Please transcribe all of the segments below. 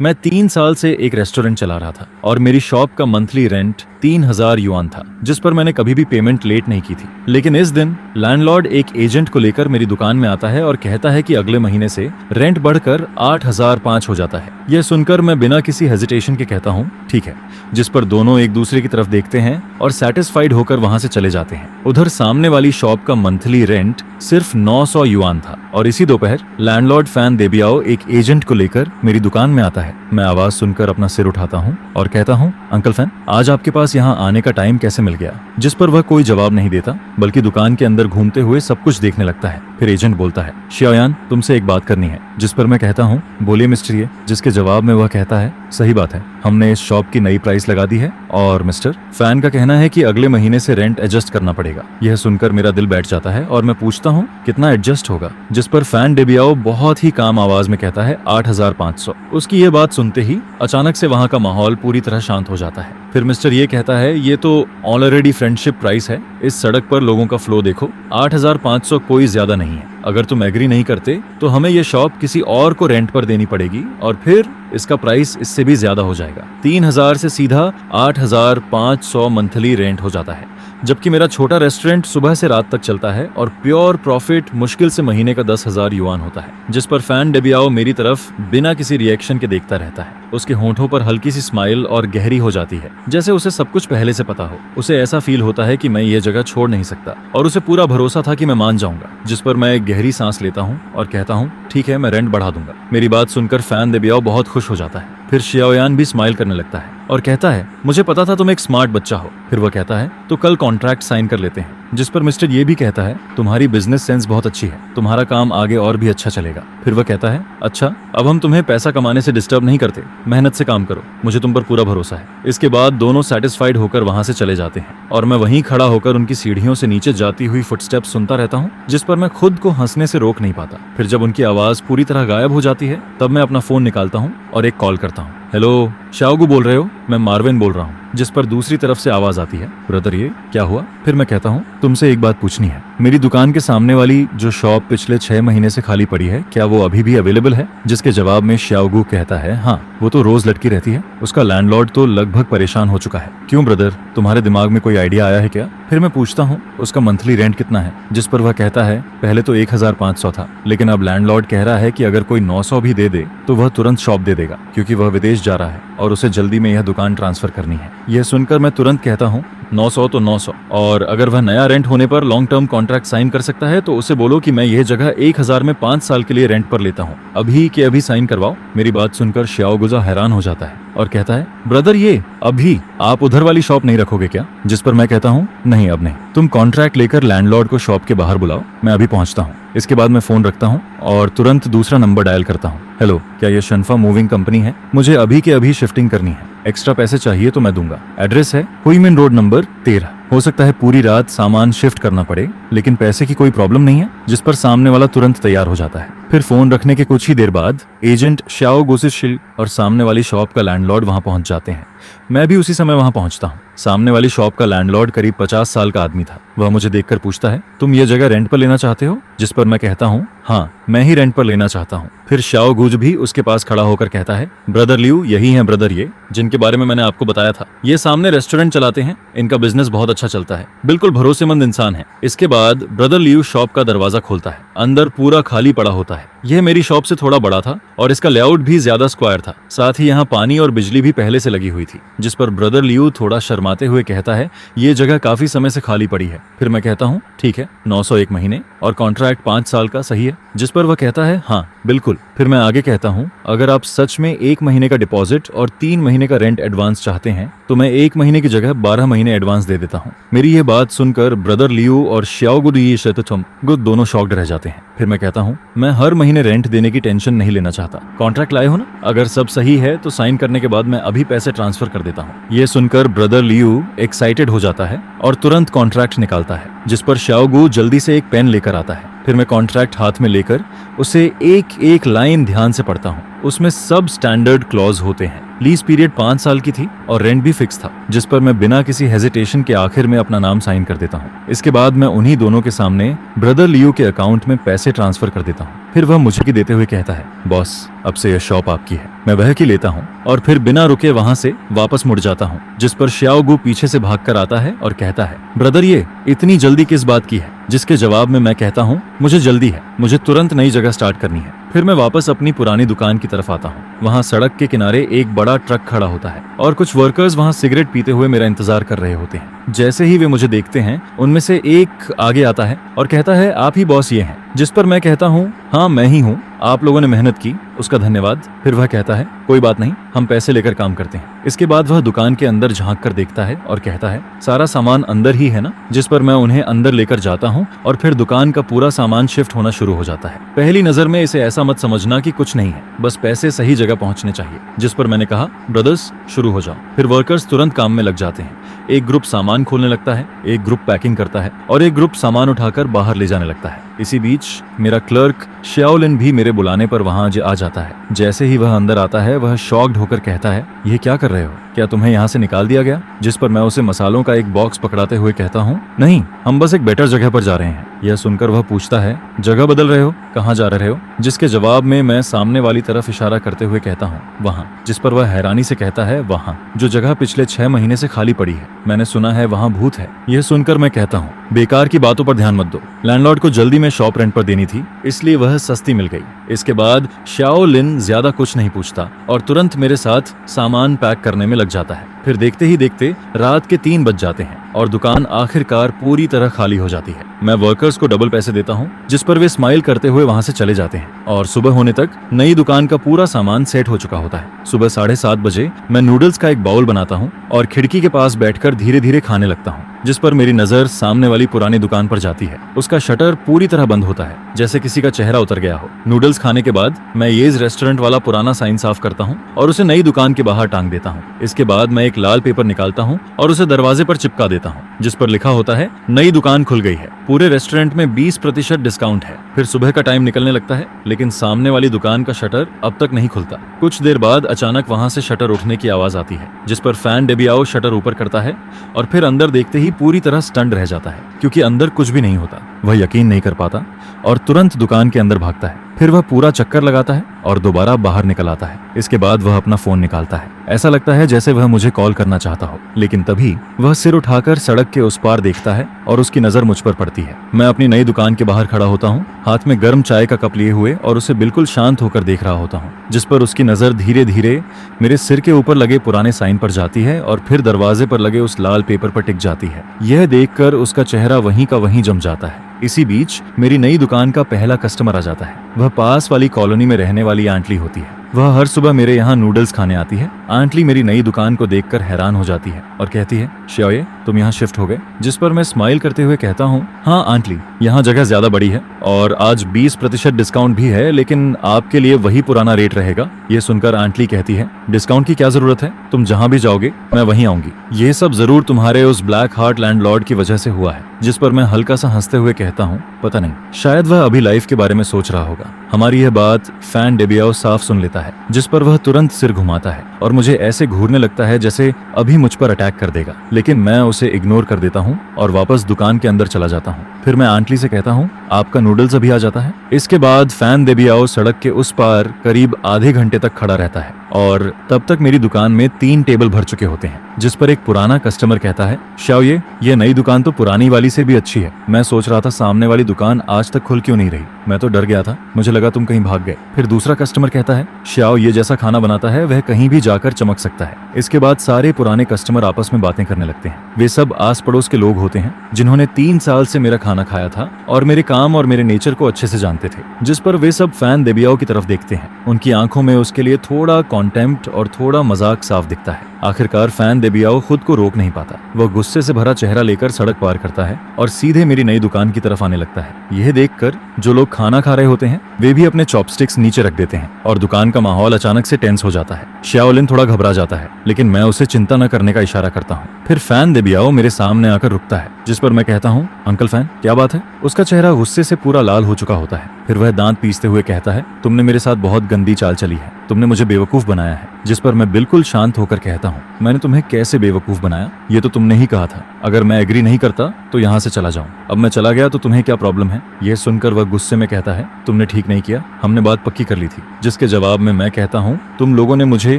मैं 3 साल से एक रेस्टोरेंट चला रहा था और मेरी शॉप का मंथली रेंट 3000 युआन था, जिस पर मैंने कभी भी पेमेंट लेट नहीं की थी। लेकिन इस दिन लैंडलॉर्ड एक एजेंट को लेकर मेरी दुकान में आता है और कहता है कि अगले महीने से रेंट बढ़कर 8005 हो जाता है। यह सुनकर मैं बिना किसी हेजिटेशन के कहता हूँ ठीक है, जिस पर दोनों एक दूसरे की तरफ देखते हैं और सेटिस्फाइड होकर वहां से चले जाते हैं। उधर सामने वाली शॉप का मंथली रेंट सिर्फ 900 युआन था और इसी दोपहर लैंडलॉर्ड फैन देबियाओ एक एजेंट को लेकर मेरी दुकान में आता है। मैं आवाज सुनकर अपना सिर उठाता हूँ और कहता हूँ, अंकल फैन, आज आपके पास यहाँ आने का टाइम कैसे मिल गया? जिस पर वह कोई जवाब नहीं देता, बल्कि दुकान के अंदर घूमते हुए सब कुछ देखने लगता है। फिर एजेंट बोलता है, शियायान, तुमसे एक बात करनी है। जिस पर मैं कहता हूँ, बोलिए मिस्टर ये। जिसके जवाब में वह कहता है, सही बात है, हमने इस शॉप की नई प्राइस लगा दी है और मिस्टर फैन का कहना है कि अगले महीने से रेंट एडजस्ट करना पड़ेगा। यह सुनकर मेरा दिल बैठ जाता है और मैं पूछता हूँ, कितना एडजस्ट होगा? जिस पर फैन देबियाओ बहुत ही काम आवाज में कहता है, 8500। उसकी ये बात सुनते ही अचानक से वहाँ का माहौल पूरी तरह शांत हो जाता है। फिर मिस्टर ये कहता है, ये तो ऑलरेडी फ्रेंडशिप प्राइस है, इस सड़क पर लोगों का फ्लो देखो, 8500 कोई ज्यादा नहीं है। अगर तुम एग्री नहीं करते तो हमें ये शॉप किसी और को रेंट पर देनी पड़ेगी और फिर इसका प्राइस इससे भी ज्यादा हो जाएगा। 3000 से सीधा 8500 मंथली रेंट हो जाता है, जबकि मेरा छोटा रेस्टोरेंट सुबह से रात तक चलता है और प्योर प्रॉफिट मुश्किल से महीने का 10,000 युआन होता है। जिस पर फैन देबियाओ मेरी तरफ बिना किसी रिएक्शन के देखता रहता है। उसके होंठों पर हल्की सी स्माइल और गहरी हो जाती है, जैसे उसे सब कुछ पहले से पता हो। उसे ऐसा फील होता है कि मैं ये जगह छोड़ नहीं सकता और उसे पूरा भरोसा था कि मैं मान जाऊंगा। जिस पर मैं एक गहरी सांस लेता हूँ और कहता हूँ, ठीक है, मैं रेंट बढ़ा दूंगा। मेरी बात सुनकर फैन देबियाओ बहुत खुश हो जाता है। फिर शियाओयान भी स्माइल करने लगता है और कहता है, मुझे पता था तुम एक स्मार्ट बच्चा हो। फिर वह कहता है, तो कल कॉन्ट्रैक्ट साइन कर लेते हैं। जिस पर मिस्टर ये भी कहता है, तुम्हारी बिजनेस सेंस बहुत अच्छी है, तुम्हारा काम आगे और भी अच्छा चलेगा। फिर वह कहता है, अच्छा, अब हम तुम्हें पैसा कमाने से डिस्टर्ब नहीं करते, मेहनत से काम करो, मुझे तुम पर पूरा भरोसा है। इसके बाद दोनों सेटिस्फाइड होकर वहां से चले जाते हैं और मैं वहीं खड़ा होकर उनकी सीढ़ियों से नीचे जाती हुई फुटस्टेप्स सुनता रहता हूँ, जिस पर मैं खुद को हंसने से रोक नहीं पाता। फिर जब उनकी आवाज पूरी तरह गायब हो जाती है, तब मैं अपना फोन निकालता हूँ और एक कॉल करता हूँ। हेलो, शाओगू बोल रहे हो? मैं मार्विन बोल रहा हूँ। जिस पर दूसरी तरफ से आवाज आती है, ब्रदर ये क्या हुआ? फिर मैं कहता हूँ, तुमसे एक बात पूछनी है। मेरी दुकान के सामने वाली जो शॉप पिछले 6 महीने से खाली पड़ी है, क्या वो अभी भी अवेलेबल है? जिसके जवाब में शाओगू कहता है, हाँ, वो तो रोज लटकी रहती है, उसका लैंडलॉर्ड तो लगभग परेशान हो चुका है। क्यों ब्रदर, तुम्हारे दिमाग में कोई आइडिया आया है क्या? फिर मैं पूछता हूँ, उसका मंथली रेंट कितना है? जिस पर वह कहता है, पहले तो 1500 था, लेकिन अब लैंडलॉर्ड कह रहा है कि अगर कोई 900 भी दे दे तो वह तुरंत शॉप दे देगा, क्योंकि वह विदेश जा रहा है और उसे जल्दी में यह दुकान ट्रांसफर करनी है। यह सुनकर मैं तुरंत कहता हूँ, 900 तो 900, और अगर वह नया रेंट होने पर लॉन्ग टर्म कॉन्ट्रैक्ट साइन कर सकता है तो उसे बोलो कि मैं यह जगह 1000 में 5 साल के लिए रेंट पर लेता हूँ, अभी के अभी साइन करवाओ। मेरी बात सुनकर शाओगुजा हैरान हो जाता है और कहता है, ब्रदर ये अभी आप उधर वाली शॉप नहीं रखोगे क्या? जिस पर मैं कहता हूँ, नहीं, अब नहीं, तुम कॉन्ट्रैक्ट लेकर लैंडलॉर्ड को शॉप के बाहर बुलाओ, मैं अभी पहुंचता हूँ। इसके बाद मैं फोन रखता हूँ और तुरंत दूसरा नंबर डायल करता हूँ। हेलो, क्या ये शनफा मूविंग कंपनी है? मुझे अभी के अभी शिफ्टिंग करनी है, एक्स्ट्रा पैसे चाहिए तो मैं दूंगा। एड्रेस है हुईमिन रोड नंबर 13। हो सकता है पूरी रात सामान शिफ्ट करना पड़े, लेकिन पैसे की कोई प्रॉब्लम नहीं है। जिस पर सामने वाला तुरंत तैयार हो जाता है। फिर फोन रखने के कुछ ही देर बाद एजेंट शाओ गुसिशिल और सामने वाली शॉप का लैंडलॉर्ड वहां पहुंच जाते हैं। मैं भी उसी समय वहां पहुंचता हूं। सामने वाली शॉप का लैंडलॉर्ड करीब 50 साल का आदमी था। वह मुझे देखकर पूछता है, तुम ये जगह रेंट पर लेना चाहते हो? जिस पर मैं कहता हूँ, हाँ, मैं ही रेंट पर लेना चाहता हूँ। फिर शाओ गुज भी उसके पास खड़ा होकर कहता है, ब्रदर लियू यही है ब्रदर ये, जिनके बारे में मैंने आपको बताया था। ये सामने रेस्टोरेंट चलाते हैं, इनका बिजनेस बहुत अच्छा चलता है, बिल्कुल भरोसेमंद इंसान है। इसके बाद ब्रदर लियू शॉप का दरवाजा खोलता है। अंदर पूरा खाली पड़ा होता है। यह मेरी शॉप से थोड़ा बड़ा था और इसका लेआउट भी ज्यादा स्क्वायर था। साथ ही यहाँ पानी और बिजली भी पहले से लगी हुई थी। जिस पर ब्रदर लियू थोड़ा शर्माते हुए कहता है, ये जगह काफी समय से खाली पड़ी है। फिर मैं कहता हूँ, ठीक है, 901 महीने और कॉन्ट्रैक्ट 5 साल का, सही है? जिस पर वह कहता है, हाँ बिल्कुल। फिर मैं आगे कहता हूँ, अगर आप सच में 1 महीने का डिपॉजिट और 3 महीने का रेंट एडवांस चाहते हैं तो मैं 1 महीने की जगह 12 महीने एडवांस दे देता हूँ। मेरी ये बात सुनकर ब्रदर लियू और शाओगुद दोनों शॉक्ड रह जाते हैं। फिर मैं कहता हूँ, मैं हर महीने रेंट देने की टेंशन नहीं लेना चाहता। कॉन्ट्रैक्ट लाए हो ना? अगर सब सही है तो साइन करने के बाद मैं अभी पैसे ट्रांसफर कर देता हूँ। ये सुनकर ब्रदर लियू एक्साइटेड हो जाता है और तुरंत कॉन्ट्रैक्ट निकालता है। जिस पर शाओगु जल्दी से एक पेन लेकर आता है। फिर मैं कॉन्ट्रैक्ट हाथ में लेकर उसे एक एक लाइन ध्यान से पढ़ता हूँ। उसमें सब स्टैंडर्ड क्लॉज होते हैं। लीज पीरियड 5 साल की थी और रेंट भी फिक्स था। जिस पर मैं बिना किसी हेजिटेशन के आखिर में अपना नाम साइन कर देता हूँ। इसके बाद मैं उन्हीं दोनों के सामने ब्रदर लियू के अकाउंट में पैसे ट्रांसफर कर देता हूँ। फिर वह मुझे देते हुए कहता है, बॉस अब से यह शॉप आपकी है। मैं वह की लेता हूँ और फिर बिना रुके वहाँ से वापस मुड़ जाता हूँ, जिस पर श्याओगु पीछे से भागकर आता है और कहता है, ब्रदर ये इतनी जल्दी किस बात की है? जिसके जवाब में मैं कहता हूँ, मुझे जल्दी है, मुझे तुरंत नई जगह स्टार्ट करनी है। फिर मैं वापस अपनी पुरानी दुकान की तरफ आता हूँ। वहाँ सड़क के किनारे एक बड़ा ट्रक खड़ा होता है और कुछ वर्कर्स वहाँ सिगरेट पीते हुए मेरा इंतजार कर रहे होते हैं। जैसे ही वे मुझे देखते हैं, उनमें से एक आगे आता है और कहता है, आप ही बॉस ये हैं? जिस पर मैं कहता हूँ, हाँ मैं ही हूँ, आप लोगों ने मेहनत की, उसका धन्यवाद। फिर वह कहता है, कोई बात नहीं, हम पैसे लेकर काम करते हैं। इसके बाद वह दुकान के अंदर झांक कर देखता है और कहता है, सारा सामान अंदर ही है ना? जिस पर मैं उन्हें अंदर लेकर जाता हूँ और फिर दुकान का पूरा सामान शिफ्ट होना शुरू हो जाता है। पहली नजर में इसे ऐसा मत समझना कि कुछ नहीं है, बस पैसे सही जगह पहुंचने चाहिए। जिस पर मैंने कहा, ब्रदर्स शुरू हो जाओ। फिर वर्कर्स तुरंत काम में लग जाते हैं। एक ग्रुप सामान खोलने लगता है, एक ग्रुप पैकिंग करता है और एक ग्रुप सामान उठाकर बाहर ले जाने लगता है। इसी बीच मेरा क्लर्क श्याओलिन भी मेरे बुलाने पर वहां आ जाता है। जैसे ही वह अंदर आता है, वह शॉक्ड होकर कहता है, ये क्या कर रहे हो? क्या तुम्हें यहाँ से निकाल दिया गया? जिस पर मैं उसे मसालों का एक बॉक्स पकड़ाते हुए कहता हूँ, नहीं, हम बस एक बेटर जगह पर जा रहे हैं। यह सुनकर वह पूछता है, जगह बदल रहे हो? कहाँ जा रहे हो? जिसके जवाब में मैं सामने वाली तरफ इशारा करते हुए कहता हूँ, वहाँ। जिस पर वह हैरानी से कहता है, वहाँ जो जगह पिछले 6 महीने से खाली पड़ी है। मैंने सुना है वहाँ भूत है। यह सुनकर मैं कहता हूँ, बेकार की बातों पर ध्यान मत दो। लैंडलॉर्ड को जल्दी में शॉप रेंट पर देनी थी, इसलिए वह सस्ती मिल गई। इसके बाद श्याओलिन ज्यादा कुछ नहीं पूछता और तुरंत मेरे साथ सामान पैक करने में लग जाता है। फिर देखते ही देखते रात के 3 बज जाते हैं और दुकान आखिरकार पूरी तरह खाली हो जाती है। मैं वर्कर्स को डबल पैसे देता हूँ, जिस पर वे स्माइल करते हुए वहाँ से चले जाते हैं और सुबह होने तक नई दुकान का पूरा सामान सेट हो चुका होता है। सुबह 7:30 बजे मैं नूडल्स का एक बाउल बनाता हूँ और खिड़की के पास बैठकर धीरे धीरे खाने लगता हूँ। जिस पर मेरी नजर सामने वाली पुरानी दुकान पर जाती है। उसका शटर पूरी तरह बंद होता है, जैसे किसी का चेहरा उतर गया हो। नूडल्स खाने के बाद मैं येज रेस्टोरेंट वाला पुराना साइन साफ करता हूँ और उसे नई दुकान के बाहर टांग देता हूँ। इसके बाद मैं एक लाल पेपर निकालता हूँ और उसे दरवाजे पर चिपका देता हूँ, जिस पर लिखा होता है, नई दुकान खुल गई है, पूरे रेस्टोरेंट में 20% डिस्काउंट है। फिर सुबह का टाइम निकलने लगता है, लेकिन सामने वाली दुकान का शटर अब तक नहीं खुलता। कुछ देर बाद अचानक वहां से शटर उठने की आवाज आती है, जिस पर फैन डेबियाओ शटर ऊपर करता है और फिर अंदर देखते ही पूरी तरह स्टंड रह जाता है, क्योंकि अंदर कुछ भी नहीं होता। वह यकीन नहीं कर पाता और तुरंत दुकान के अंदर भागता है। फिर वह पूरा चक्कर लगाता है और दोबारा बाहर निकल आता है। इसके बाद वह अपना फोन निकालता है। ऐसा लगता है जैसे वह मुझे कॉल करना चाहता हो, लेकिन तभी वह सिर उठाकर सड़क के उस पार देखता है और उसकी नजर मुझ पर पड़ती है। मैं अपनी नई दुकान के बाहर खड़ा होता हूँ, हाथ में गर्म चाय का कप लिए हुए, और उसे बिल्कुल शांत होकर देख रहा होता हूँ। जिस पर उसकी नजर धीरे धीरे मेरे सिर के ऊपर लगे पुराने साइन पर जाती है और फिर दरवाजे पर लगे उस लाल पेपर पर टिक जाती है। यह देखकर उसका चेहरा वहीं का वहीं जम जाता है। इसी बीच मेरी नई दुकान का पहला कस्टमर आ जाता है। वह पास वाली कॉलोनी में रहने वाली आंटली होती है। वह हर सुबह मेरे यहाँ नूडल्स खाने आती है। आंटली मेरी नई दुकान को देखकर हैरान हो जाती है और कहती है, श्योये, तुम यहाँ शिफ्ट हो गए? जिस पर मैं स्माइल करते हुए कहता हूँ, हाँ आंटली, यहाँ जगह ज्यादा बड़ी है और आज 20% डिस्काउंट भी है, लेकिन आपके लिए वही पुराना रेट रहेगा। ये सुनकर आंटली कहती है, डिस्काउंट की क्या जरूरत है? तुम जहाँ भी जाओगे मैं वहीं आऊंगी। ये सब जरूर तुम्हारे उस ब्लैक हार्ट लैंडलॉर्ड की वजह से हुआ है। जिस पर मैं हल्का सा हंसते हुए कहता हूँ, पता नहीं, शायद वह अभी लाइफ के बारे में सोच रहा होगा। हमारी यह बात फैन डेबियाओ साफ सुन लेता है, जिस पर वह तुरंत सिर घुमाता है और मुझे ऐसे घूरने लगता है जैसे अभी मुझ पर अटैक कर देगा, लेकिन मैं उसे इग्नोर कर देता हूँ और वापस दुकान के अंदर चला जाता हूँ। फिर मैं आंटली से कहता हूँ, आपका नूडल्स अभी आ जाता है? इसके बाद फैन डेबियाओ सड़क के उस पार करीब आधे घंटे तक खड़ा रहता है और तब तक मेरी दुकान में 3 टेबल भर चुके होते हैं। जिस पर एक पुराना कस्टमर कहता है, श्याओये, ये नई दुकान तो पुरानी वाली से भी अच्छी है। मैं सोच रहा था सामने वाली दुकान आज तक खुल क्यों नहीं रही। मैं तो डर गया था, मुझे लगा तुम कहीं भाग गए। फिर दूसरा कस्टमर कहता है, श्याओ ये जैसा खाना बनाता है वह कहीं भी जाकर चमक सकता है। इसके बाद सारे पुराने कस्टमर आपस में बातें करने लगते हैं। वे सब आस पड़ोस के लोग होते हैं जिन्होंने 3 साल से मेरा खाना खाया था और मेरे काम और मेरे नेचर को अच्छे से जानते थे। जिस पर वे सब फैन डेबियाओ की तरफ देखते हैं। उनकी आंखों में उसके लिए थोड़ा कॉन्टेम्प्ट और थोड़ा मजाक साफ दिखता है। आखिरकार फैन डेबियाओ खुद को रोक नहीं पाता। वह गुस्से से भरा चेहरा लेकर सड़क पार करता है और सीधे मेरी नई दुकान की तरफ आने लगता है। यह देखकर जो लोग खाना खा रहे होते हैं वे भी अपने चॉपस्टिक्स नीचे रख देते हैं और दुकान का माहौल अचानक से टेंस हो जाता है। श्याओलिन थोड़ा घबरा जाता है, लेकिन मैं उसे चिंता न करने का इशारा करता हूँ। फिर फैन डेबियाओ मेरे सामने आकर रुकता है, जिस पर मैं कहता हूँ, अंकल फैन, क्या बात है? उसका चेहरा गुस्से से पूरा लाल हो चुका होता है। फिर वह दांत पीसते हुए कहता है, तुमने मेरे साथ बहुत गंदी चाल चली है। तुमने मुझे बेवकूफ बनाया है। जिस पर मैं बिल्कुल शांत होकर कहता हूँ, मैंने तुम्हें कैसे बेवकूफ बनाया? ये तो तुमने ही कहा था अगर मैं एग्री नहीं करता तो यहाँ से चला जाऊं। अब मैं चला गया तो तुम्हें क्या प्रॉब्लम है? यह सुनकर वह गुस्से में कहता है, तुमने ठीक नहीं किया, हमने बात पक्की कर ली थी। जिसके जवाब में मैं कहता हूँ, तुम लोगों ने मुझे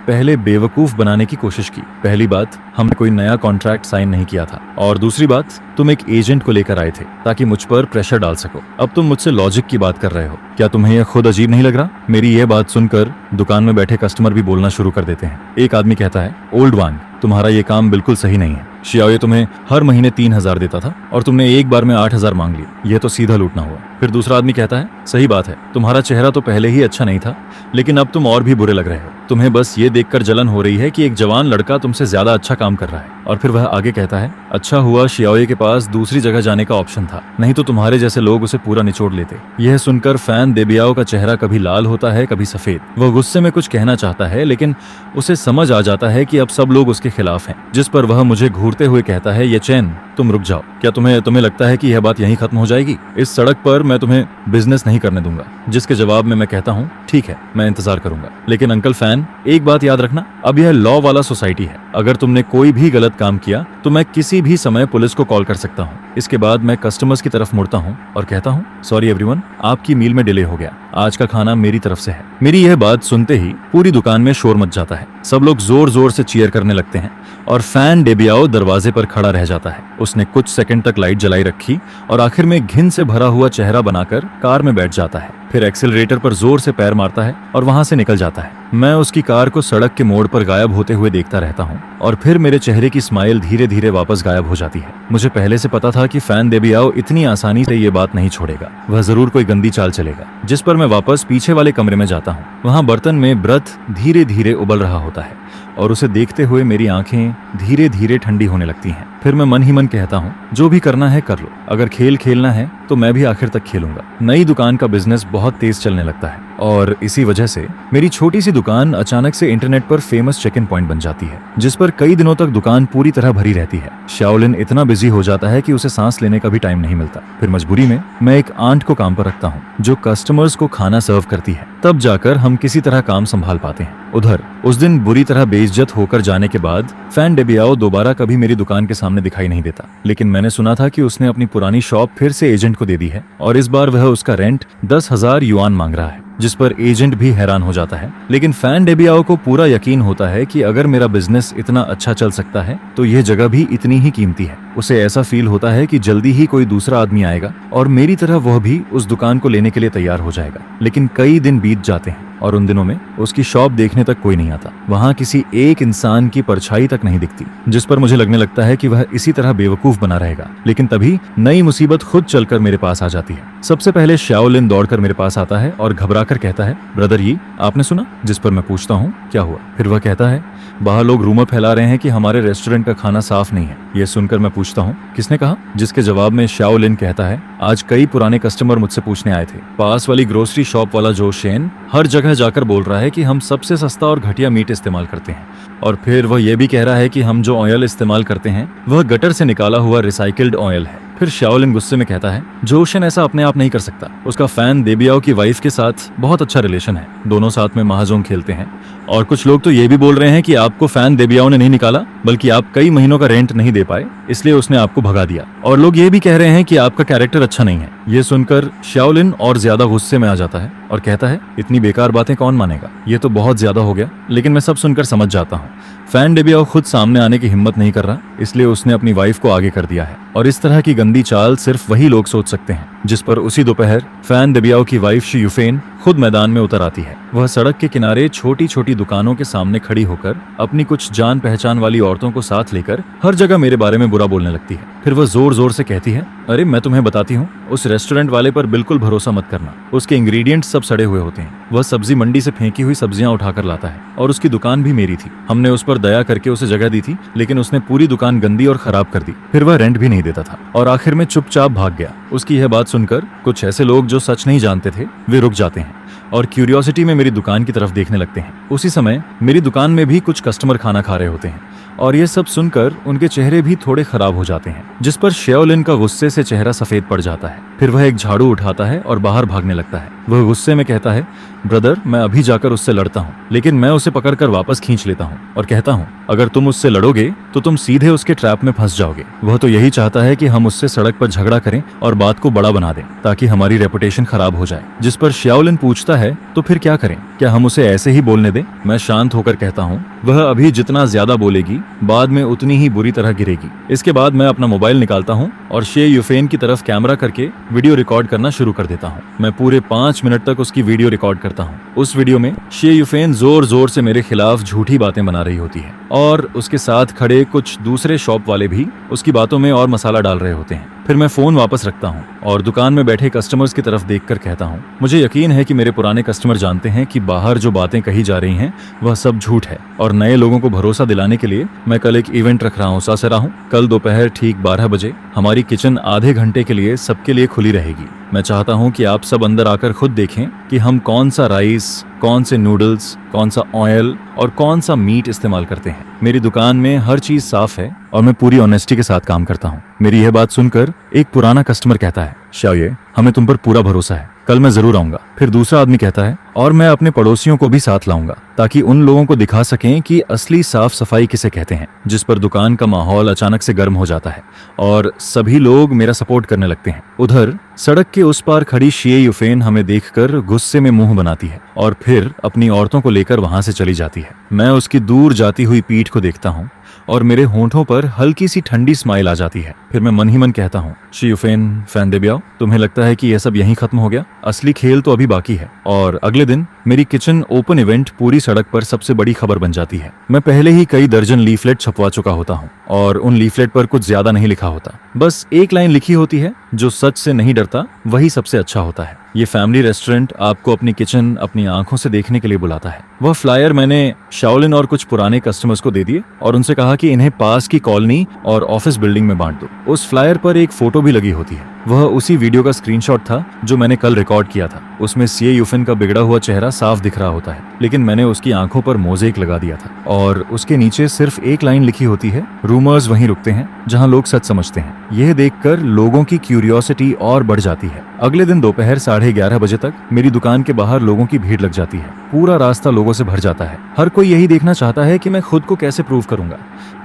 पहले बेवकूफ बनाने की कोशिश की। पहली बात, हमने कोई नया कॉन्ट्रैक्ट साइन नहीं किया था, और दूसरी बात, तुम एक एजेंट को लेकर आए थे ताकि मुझ पर प्रेशर डाल सको। अब तुम मुझसे लॉजिक की बात कर रहे हो। क्या तुम्हें यह खुद अजीब नहीं लग रहा? मेरी यह बात सुनकर दुकान में बैठे कस्टमर भी बोलना शुरू कर देते हैं। एक आदमी कहता है, ओल्ड वांग, तुम्हारा ये काम बिल्कुल सही नहीं है। शियाओ तुम्हें हर महीने 3,000 देता था और तुमने एक बार में 8,000 मांग लिए। यह तो सीधा लूटना हुआ। फिर दूसरा आदमी कहता है, सही बात है, तुम्हारा चेहरा तो पहले ही अच्छा नहीं था, लेकिन अब तुम और भी बुरे लग रहे हो। तुम्हें बस ये देखकर जलन हो रही है कि एक जवान लड़का तुमसे ज्यादा अच्छा काम कर रहा है। और फिर वह आगे कहता है, अच्छा हुआ शियाओ के पास दूसरी जगह जाने का ऑप्शन था, नहीं तो तुम्हारे जैसे लोग उसे पूरा निचोड़ लेते। यह सुनकर फैन देबियाओ का चेहरा कभी लाल होता है, कभी सफेद। वह गुस्से में कुछ कहना चाहता है, लेकिन उसे समझ आ जाता है कि अब सब लोग उसके खिलाफ हैं। जिस पर वह मुझे घूरते हुए कहता है, ये चैन, तुम रुक जाओ। क्या तुम्हें लगता है कि यह बात यहीं खत्म हो जाएगी? इस सड़क पर मैं तुम्हें बिजनेस नहीं करने दूंगा। जिसके जवाब में मैं कहता हूँ, ठीक है, मैं इंतजार करूंगा, लेकिन अंकल फैन, एक बात याद रखना, अब यह लॉ वाला सोसाइटी है। अगर तुमने कोई भी गलत काम किया तो मैं किसी भी समय पुलिस को कॉल कर सकता हूँ। इसके बाद मैं कस्टमर्स की तरफ मुड़ता हूँ और कहता हूँ, सॉरी एवरीवन, आपकी मील में डिले हो गया, आज का खाना मेरी तरफ से है। मेरी यह बात सुनते ही पूरी दुकान में शोर मच जाता है। सब लोग जोर जोर से चीयर करने लगते हैं और फैन डेबियाओ दरवाजे पर खड़ा रह जाता है। उसने कुछ सेकंड तक लाइट जलाई रखी और आखिर में घिन से भरा हुआ चेहरा बनाकर कार में बैठ जाता है। फिर एक्सीलरेटर पर जोर से पैर मारता है और वहां से निकल जाता है। मैं उसकी कार को सड़क के मोड़ पर गायब होते हुए देखता रहता हूँ और फिर मेरे चेहरे की स्माइल धीरे धीरे वापस गायब हो जाती है। मुझे पहले से पता था कि फैन देबियाओ इतनी आसानी से ये बात नहीं छोड़ेगा, वह जरूर कोई गंदी चाल चलेगा। जिस पर मैं वापस पीछे वाले कमरे में जाता हूँ। वहाँ बर्तन में ब्रथ धीरे धीरे उबल रहा होता है और उसे देखते हुए मेरी आंखें धीरे धीरे ठंडी होने लगती हैं। फिर मैं मन ही मन कहता हूँ, जो भी करना है कर लो, अगर खेल खेलना है तो मैं भी आखिर तक खेलूंगा। नई दुकान का बिजनेस बहुत तेज चलने लगता है और इसी वजह से मेरी छोटी सी दुकान अचानक से इंटरनेट पर फेमस चेक इन पॉइंट बन जाती है, जिस पर कई दिनों तक दुकान पूरी तरह भरी रहती है। शाओलिन इतना बिजी हो जाता है कि उसे सांस लेने का भी टाइम नहीं मिलता। फिर मजबूरी में मैं एक आंट को काम पर रखता हूँ जो कस्टमर्स को खाना सर्व करती है, तब जाकर हम किसी तरह काम संभाल पाते हैं। उधर उस दिन बुरी तरह बेइज्जत होकर जाने के बाद फैन डेबियाओ दोबारा कभी मेरी दुकान के सामने दिखाई नहीं देता, लेकिन मैंने सुना था कि उसने अपनी पुरानी शॉप फिर से एजेंट को दे दी है और इस बार वह उसका रेंट 10,000 युआन मांग रहा है, जिस पर एजेंट भी हैरान हो जाता है। लेकिन फैन डेबियाओ को पूरा यकीन होता है कि अगर मेरा बिजनेस इतना अच्छा चल सकता है तो यह जगह भी इतनी ही कीमती है। उसे ऐसा फील होता है कि जल्दी ही कोई दूसरा आदमी आएगा और मेरी तरह वह भी उस दुकान को लेने के लिए तैयार हो जाएगा। लेकिन कई दिन बीत जाते हैं और उन दिनों में उसकी शॉप देखने तक कोई नहीं आता। वहाँ किसी एक इंसान की परछाई तक नहीं दिखती, जिस पर मुझे लगने लगता है कि वह इसी तरह बेवकूफ बना रहेगा। लेकिन तभी नई मुसीबत खुद चलकर मेरे पास आ जाती है। सबसे पहले शाओलिन दौड़कर मेरे पास आता है और घबराकर कहता है, ब्रदर ये आपने सुना? जिस पर मैं पूछता हूँ, क्या हुआ? फिर वह कहता है, बाहर लोग रूमर फैला रहे हैं कि हमारे रेस्टोरेंट का खाना साफ नहीं है। यह सुनकर मैं पूछता हूँ, किसने कहा? जिसके जवाब में शाओलिन कहता है, आज कई पुराने कस्टमर मुझसे पूछने आए थे। पास वाली ग्रोसरी शॉप वाला जो शेन हर जगह जाकर बोल रहा है कि हम सबसे सस्ता और घटिया मीट इस्तेमाल करते हैं, और फिर वह यह भी कह रहा है कि हम जो ऑयल इस्तेमाल करते हैं वह गटर से निकाला हुआ रिसाइकिल्ड ऑयल है। फिर शाओलिन गुस्से में कहता है, जोशन ऐसा अपने आप नहीं कर सकता। उसका फैन देबियाओ की वाइफ के साथ बहुत अच्छा रिलेशन है, दोनों साथ में महाजोंग खेलते हैं। और कुछ लोग तो ये भी बोल रहे हैं कि आपको फैन देबियाओ ने नहीं निकाला, बल्कि आप कई महीनों का रेंट नहीं दे पाए, इसलिए उसने आपको भगा दिया। और लोग ये भी कह रहे हैं कि आपका कैरेक्टर अच्छा नहीं है। ये सुनकर शाओलिन और ज्यादा गुस्से में आ जाता है और कहता है, इतनी बेकार बातें कौन मानेगा, ये तो बहुत ज्यादा हो गया। लेकिन मैं सब सुनकर समझ जाता हूँ। फैन डेबियाओ खुद सामने आने की हिम्मत नहीं कर रहा, इसलिए उसने अपनी वाइफ को आगे कर दिया है और इस तरह की गंदी चाल सिर्फ वही लोग सोच सकते हैं। जिस पर उसी दोपहर फैन डेबियाओ की वाइफ शी यूफेन खुद मैदान में उतर आती है। वह सड़क के किनारे छोटी छोटी दुकानों के सामने खड़ी होकर अपनी कुछ जान पहचान वाली औरतों को साथ लेकर हर जगह मेरे बारे में बुरा बोलने लगती है। फिर वह जोर जोर से कहती है, अरे मैं तुम्हें बताती हूँ, उस रेस्टोरेंट वाले पर बिल्कुल भरोसा मत करना, उसके इंग्रेडिएंट्स सब सड़े हुए होते हैं। वह सब्जी मंडी से फेंकी हुई सब्जियां उठाकर लाता है और उसकी दुकान भी मेरी थी। हमने उस पर दया करके उसे जगह दी थी, लेकिन उसने पूरी दुकान गंदी और खराब कर दी। फिर वह रेंट भी नहीं देता था और आखिर में चुपचाप भाग गया। उसकी यह बात सुनकर कुछ ऐसे लोग जो सच नहीं जानते थे वे रुक जाते हैं और क्यूरियोसिटी में मेरी दुकान की तरफ देखने लगते हैं। उसी समय मेरी दुकान में भी कुछ कस्टमर खाना खा रहे होते हैं और ये सब सुनकर उनके चेहरे भी थोड़े खराब हो जाते हैं, जिस पर शाओलिन का गुस्से से चेहरा सफेद पड़ जाता है। फिर वह एक झाड़ू उठाता है और बाहर भागने लगता है। वह गुस्से में कहता है, ब्रदर मैं अभी जाकर उससे लड़ता हूँ। लेकिन मैं उसे पकड़कर वापस खींच लेता हूँ और कहता हूँ, अगर तुम उससे लड़ोगे तो तुम सीधे उसके ट्रैप में फंस जाओगे। वह तो यही चाहता है कि हम उससे सड़क पर झगड़ा करें और बात को बड़ा बना दें ताकि हमारी रेपुटेशन खराब हो जाए। जिस पर शाओलिन पूछता है, तो फिर क्या करें, क्या हम उसे ऐसे ही बोलने दें? मैं शांत होकर कहता हूँ, वह अभी जितना ज्यादा बोलेगी बाद में उतनी ही बुरी तरह गिरेगी। इसके बाद मैं अपना मोबाइल निकालता हूँ और शे युफेन की तरफ कैमरा करके वीडियो रिकॉर्ड करना शुरू कर देता हूँ। मैं पूरे 5 मिनट तक उसकी वीडियो रिकॉर्ड करता हूँ। उस वीडियो में शे युफेन जोर जोर से मेरे खिलाफ झूठी बातें बना रही होती है और उसके साथ खड़े कुछ दूसरे शॉप वाले भी उसकी बातों में और मसाला डाल रहे होते हैं। फिर मैं फोन वापस रखता हूँ और दुकान में बैठे कस्टमर्स की तरफ देखकर कहता हूँ, मुझे यकीन है कि मेरे पुराने कस्टमर जानते हैं कि बाहर जो बातें कही जा रही हैं वह सब झूठ है और नए लोगों को भरोसा दिलाने के लिए मैं कल एक इवेंट रख रहा हूँ सासेरा हूँ। कल दोपहर ठीक 12 बजे हमारी किचन आधे घंटे के लिए सबके लिए खुली रहेगी। मैं चाहता हूँ कि आप सब अंदर आकर खुद देखें कि हम कौन सा राइस, कौन से नूडल्स, कौन सा ऑयल और कौन सा मीट इस्तेमाल करते हैं। मेरी दुकान में हर चीज साफ है और मैं पूरी ऑनेस्टी के साथ काम करता हूँ। मेरी यह बात सुनकर एक पुराना कस्टमर कहता है, शाओये हमें तुम पर पूरा भरोसा है, कल मैं जरूर आऊंगा। फिर दूसरा आदमी कहता है, और मैं अपने पड़ोसियों को भी साथ लाऊंगा ताकि उन लोगों को दिखा सकें कि असली साफ सफाई किसे कहते हैं। जिस पर दुकान का माहौल अचानक से गर्म हो जाता है और सभी लोग मेरा सपोर्ट करने लगते हैं। उधर सड़क के उस पार खड़ी शे युफेन हमें देखकर गुस्से में मुंह बनाती है और फिर अपनी औरतों को लेकर वहां से चली जाती है। मैं उसकी दूर जाती हुई पीठ को देखता हूँ और मेरे होंठों पर हल्की सी ठंडी स्माइल आ जाती है। फिर मैं मन ही मन कहता हूँ, शे युफेन फैन देबियाओ, तुम्हें लगता है कि यह सब यहीं खत्म हो गया? असली खेल तो अभी बाकी है। और अगले दिन मेरी किचन ओपन इवेंट पूरी सड़क पर सबसे बड़ी खबर बन जाती है। मैं पहले ही कई दर्जन लीफलेट छपवा चुका होता हूँ और उन लीफलेट पर कुछ ज्यादा नहीं लिखा होता, बस एक लाइन लिखी होती है, जो सच से नहीं डरता वही सबसे अच्छा होता है। ये फैमिली रेस्टोरेंट आपको अपनी किचन अपनी आंखों से देखने के लिए बुलाता है। वह फ्लायर मैंने शाओलिन और कुछ पुराने कस्टमर्स को दे दिए और उनसे कहा कि इन्हें पास की कॉलोनी और ऑफिस बिल्डिंग में बांट दो। उस फ्लायर पर एक फोटो भी लगी होती है। वह उसी वीडियो का स्क्रीनशॉट था जो मैंने कल रिकॉर्ड किया था। उसमें शे युफेन का बिगड़ा हुआ चेहरा साफ दिख रहा होता है, लेकिन मैंने उसकी आंखों पर मोज़ेक लगा दिया था और उसके नीचे सिर्फ एक लाइन लिखी होती है, रूमर्स वहीं रुकते हैं जहां लोग सच समझते हैं। यह देखकर लोगों की क्यूरियोसिटी और बढ़ जाती है। अगले दिन दोपहर 11:30 बजे तक मेरी दुकान के बाहर लोगों की भीड़ लग जाती है। पूरा रास्ता लोगों से भर जाता है। हर कोई यही देखना चाहता है कि मैं खुद को कैसे प्रूव करूंगा।